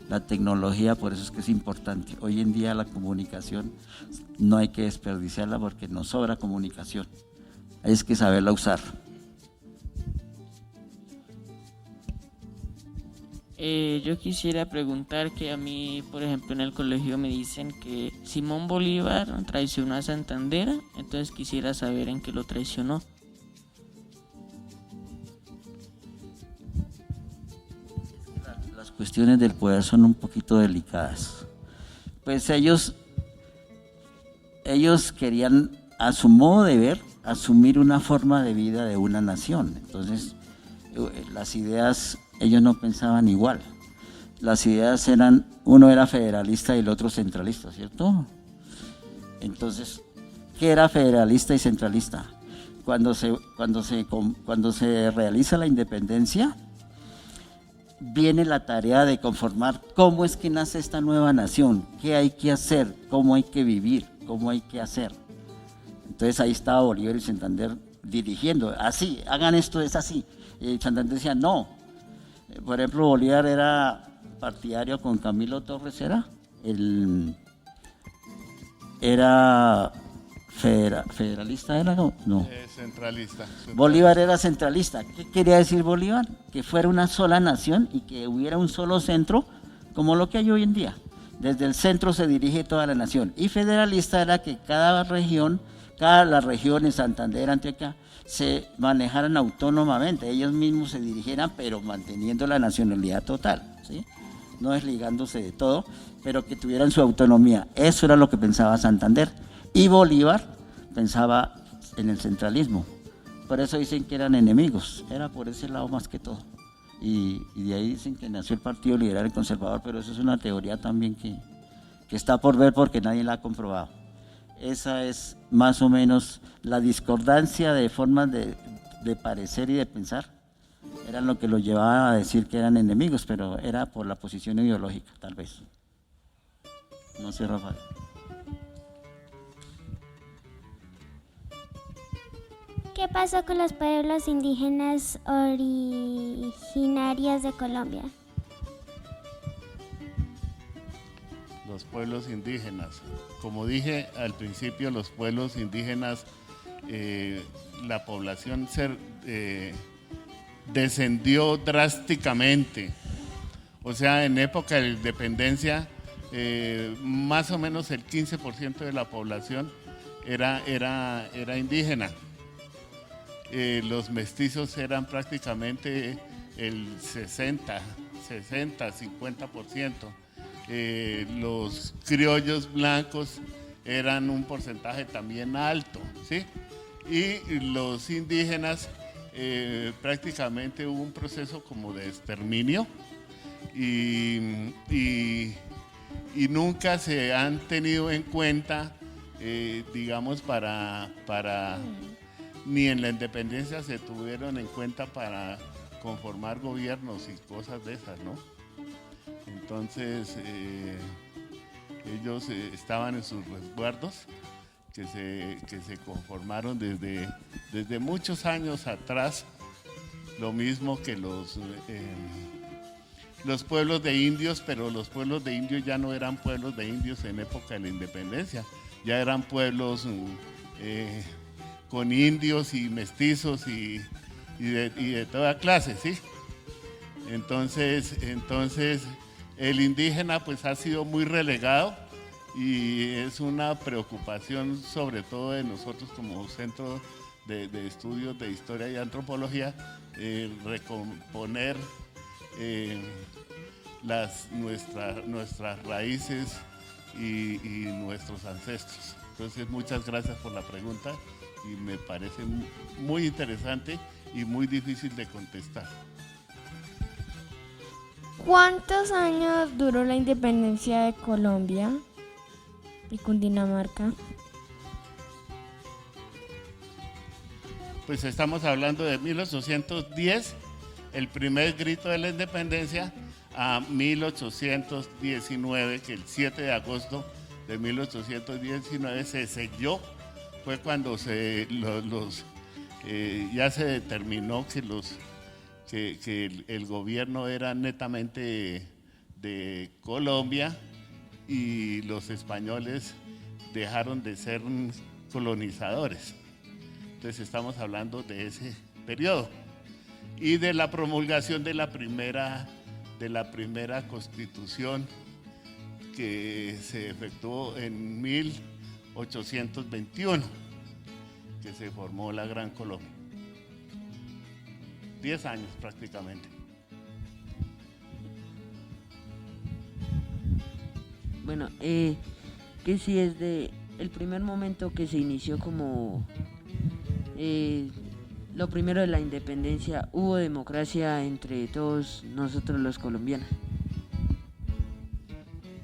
la tecnología, por eso es que es importante. Hoy en día la comunicación no hay que desperdiciarla porque nos sobra comunicación. Hay que saberla usar. Yo quisiera preguntar que a mí, por ejemplo, en el colegio me dicen que Simón Bolívar traicionó a Santander, entonces quisiera saber en qué lo traicionó. Las cuestiones del poder son un poquito delicadas. Pues ellos querían, a su modo de ver, asumir una forma de vida de una nación. Entonces, las ideas, ellos no pensaban igual. Las ideas eran, uno era federalista y el otro centralista, ¿cierto? Entonces, ¿qué era federalista y centralista? Cuando se realiza la independencia, viene la tarea de conformar cómo es que nace esta nueva nación, qué hay que hacer, cómo hay que vivir, cómo hay que hacer. Entonces ahí estaba Bolívar y Santander dirigiendo, así, hagan esto, es así. Y Santander decía, no. Por ejemplo, Bolívar era partidario con Camilo Torres, era federalista, ¿era? No. Centralista. Bolívar era centralista. ¿Qué quería decir Bolívar? Que fuera una sola nación y que hubiera un solo centro, como lo que hay hoy en día. Desde el centro se dirige toda la nación. Y federalista era que cada región, las regiones, Santander, Antioquia, se manejaran autónomamente, ellos mismos se dirigieran, pero manteniendo la nacionalidad total, ¿sí? No desligándose de todo, pero que tuvieran su autonomía. Eso era lo que pensaba Santander. Y Bolívar pensaba en el centralismo. Por eso dicen que eran enemigos, era por ese lado más que todo. Y de ahí dicen que nació el Partido Liberal y Conservador, pero eso es una teoría también que está por ver porque nadie la ha comprobado. Esa es más o menos la discordancia de formas de parecer y de pensar. Era Era lo que los llevaba a decir que eran enemigos, pero era por la posición ideológica, tal vez. No sé, Rafael. ¿Qué pasó con los pueblos indígenas originarios de Colombia? Los pueblos indígenas. Como dije al principio, los pueblos indígenas, la población descendió drásticamente. O sea, en época de independencia, más o menos el 15% de la población era indígena. Los mestizos eran prácticamente el 50%. Los criollos blancos eran un porcentaje también alto, ¿sí? Y los indígenas, prácticamente hubo un proceso como de exterminio y nunca se han tenido en cuenta, digamos, ni en la independencia se tuvieron en cuenta para conformar gobiernos y cosas de esas, ¿no? Entonces, ellos estaban en sus resguardos que se conformaron desde muchos años atrás, lo mismo que los pueblos de indios, pero los pueblos de indios ya no eran pueblos de indios en época de la independencia, ya eran pueblos con indios y mestizos y de toda clase, ¿sí? Entonces el indígena pues ha sido muy relegado y es una preocupación sobre todo de nosotros como centro de estudios de historia y antropología, recomponer nuestras raíces y nuestros ancestros. Entonces muchas gracias por la pregunta y me parece muy interesante y muy difícil de contestar. ¿Cuántos años duró la independencia de Colombia y Cundinamarca? Pues estamos hablando de 1810, el primer grito de la independencia, a 1819, que el 7 de agosto de 1819 se selló. Fue cuando ya se determinó que el gobierno era netamente de Colombia y los españoles dejaron de ser colonizadores. Entonces estamos hablando de ese periodo y de la promulgación de la primera constitución que se efectuó en 1821, que se formó la Gran Colombia. 10 años prácticamente. Bueno, que si desde el primer momento que se inició como lo primero de la independencia, hubo democracia entre todos nosotros los colombianos.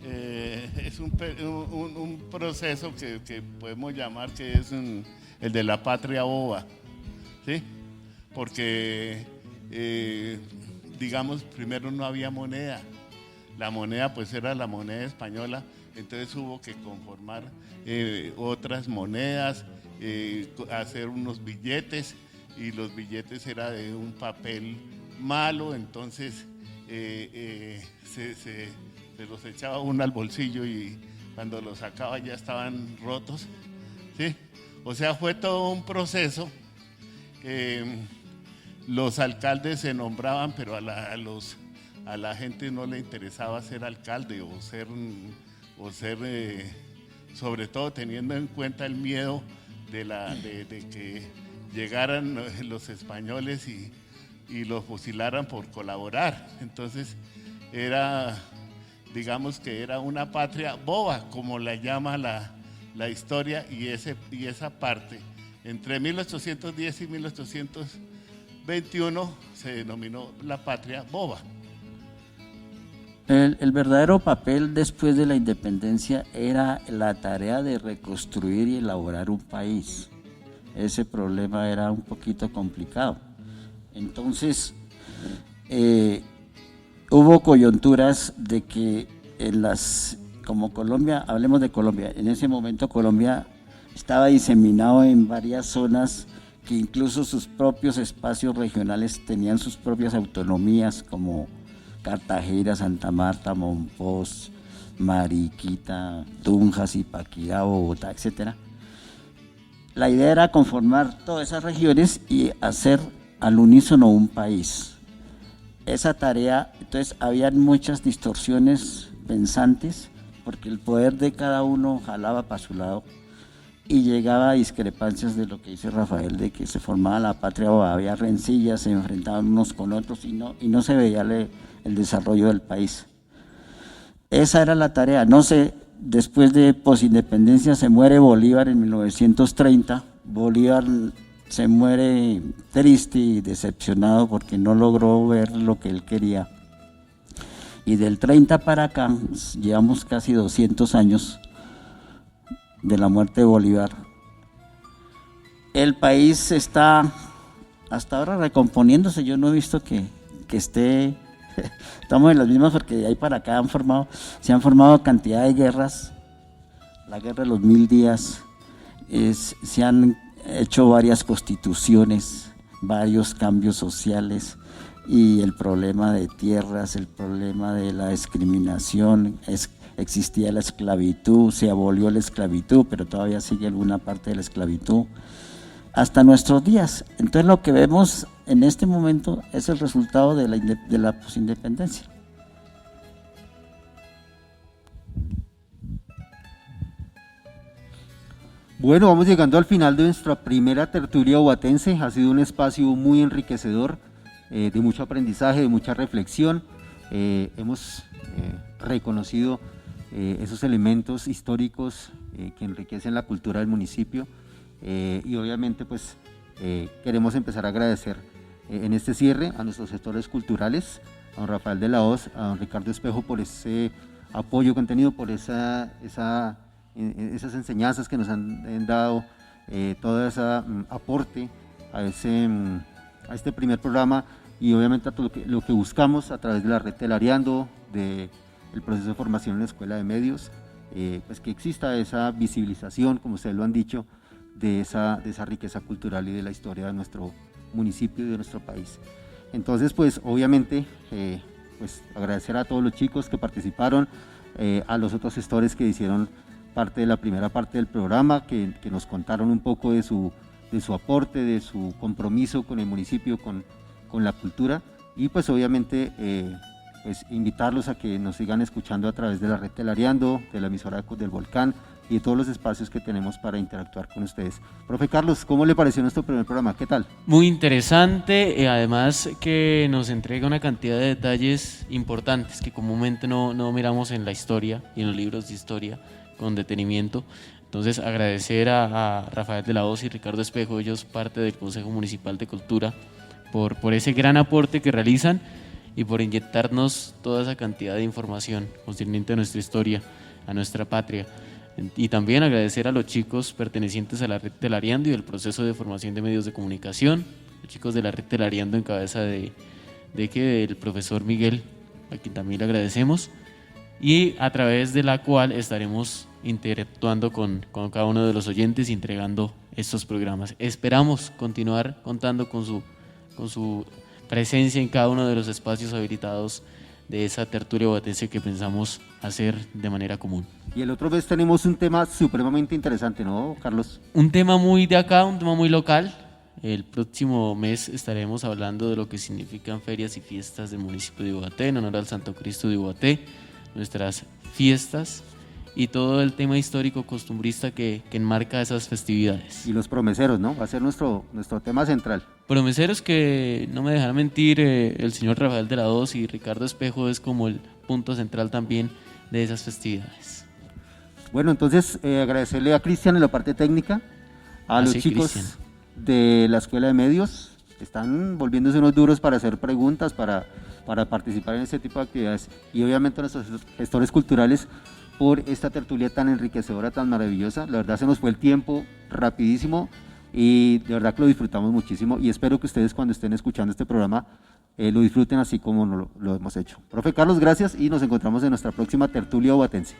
Es un proceso que podemos llamar que es el de la patria boba, ¿sí? Porque, digamos, primero no había moneda. La moneda pues era la moneda española, entonces hubo que conformar otras monedas, hacer unos billetes, y los billetes era de un papel malo, entonces se los echaba uno al bolsillo y cuando los sacaba ya estaban rotos, ¿sí? O sea, fue todo un proceso. Los alcaldes se nombraban, pero a la gente no le interesaba ser alcalde o ser sobre todo teniendo en cuenta el miedo de que llegaran los españoles y los fusilaran por colaborar. Entonces digamos que era una patria boba, como la llama la historia, y esa parte entre 1810 y 1821 se denominó la patria boba. El verdadero papel después de la independencia era la tarea de reconstruir y elaborar un país. Ese problema era un poquito complicado. Entonces, hubo coyunturas de que como Colombia, hablemos de Colombia, en ese momento Colombia estaba diseminado en varias zonas que incluso sus propios espacios regionales tenían sus propias autonomías, como Cartagena, Santa Marta, Monpós, Mariquita, Tunja, Zipaquirá, Bogotá, etc. La idea era conformar todas esas regiones y hacer al unísono un país. Esa tarea, entonces, habían muchas distorsiones pensantes, porque el poder de cada uno jalaba para su lado y llegaba a discrepancias de lo que dice Rafael, de que se formaba la patria o había rencillas, se enfrentaban unos con otros y no se veía el desarrollo del país. Esa era la tarea. No sé, después de posindependencia se muere Bolívar en 1930. Bolívar se muere triste y decepcionado porque no logró ver lo que él quería. Y del 30 para acá, llevamos casi 200 años de la muerte de Bolívar. El país está hasta ahora recomponiéndose. Yo no he visto que esté, estamos en las mismas, porque de ahí para acá se han formado cantidad de guerras, la guerra de los 1000 días, se han hecho varias constituciones, varios cambios sociales, y el problema de tierras, el problema de la discriminación, existía la esclavitud, se abolió la esclavitud, pero todavía sigue alguna parte de la esclavitud, hasta nuestros días. Entonces lo que vemos en este momento es el resultado de la posindependencia. Bueno, vamos llegando al final de nuestra primera tertulia bobatense. Ha sido un espacio muy enriquecedor, de mucho aprendizaje, de mucha reflexión. Hemos reconocido esos elementos históricos que enriquecen la cultura del municipio, y obviamente pues queremos empezar a agradecer en este cierre a nuestros gestores culturales, a don Rafael de la Hoz, a don Ricardo Espejo, por ese apoyo que han tenido, por esas enseñanzas que nos han dado, todo ese aporte a este primer programa, y obviamente a todo lo que buscamos a través de la red Telariando, del proceso de formación en la Escuela de Medios, pues que exista esa visibilización, como ustedes lo han dicho, de esa riqueza cultural y de la historia de nuestro municipio y de nuestro país. Entonces, pues obviamente, pues agradecer a todos los chicos que participaron, a los otros gestores que hicieron parte de la primera parte del programa, que nos contaron un poco de su aporte, de su compromiso con el municipio, con la cultura, y pues obviamente pues invitarlos a que nos sigan escuchando a través de la red Telariando, de la emisora del Volcán y de todos los espacios que tenemos para interactuar con ustedes. Profe Carlos, ¿cómo le pareció nuestro primer programa? ¿Qué tal? Muy interesante, además que nos entrega una cantidad de detalles importantes que comúnmente no miramos en la historia y en los libros de historia con detenimiento. Entonces, agradecer a Rafael de la Hoz y Ricardo Espejo, ellos parte del Consejo Municipal de Cultura, por ese gran aporte que realizan y por inyectarnos toda esa cantidad de información concerniente a nuestra historia, a nuestra patria. Y también agradecer a los chicos pertenecientes a la red Telariando y el proceso de formación de medios de comunicación, los chicos de la red Telariando en cabeza del profesor Miguel, a quien también le agradecemos, y a través de la cual estaremos interactuando con cada uno de los oyentes y entregando estos programas. Esperamos continuar contando con su presencia en cada uno de los espacios habilitados de esa tertulia bobatense que pensamos hacer de manera común. Y el otro mes tenemos un tema supremamente interesante, ¿no, Carlos? Un tema muy de acá, un tema muy local. El próximo mes estaremos hablando de lo que significan ferias y fiestas del municipio de Ibogaté, en honor al Santo Cristo de Ibogaté, nuestras fiestas y todo el tema histórico costumbrista que enmarca esas festividades. Y los promeseros, ¿no? Va a ser nuestro tema central. Promeseros que, no me dejarán mentir, el señor Rafael de la Hoz y Ricardo Espejo es como el punto central también de esas festividades. Bueno, entonces agradecerle a Cristian en la parte técnica, a los chicos Cristian de la Escuela de Medios, que están volviéndose unos duros para hacer preguntas, para participar en este tipo de actividades, y obviamente a nuestros gestores culturales por esta tertulia tan enriquecedora, tan maravillosa. La verdad se nos fue el tiempo rapidísimo y de verdad que lo disfrutamos muchísimo, y espero que ustedes cuando estén escuchando este programa lo disfruten así como lo hemos hecho. Profe Carlos, gracias y nos encontramos en nuestra próxima tertulia ubatense.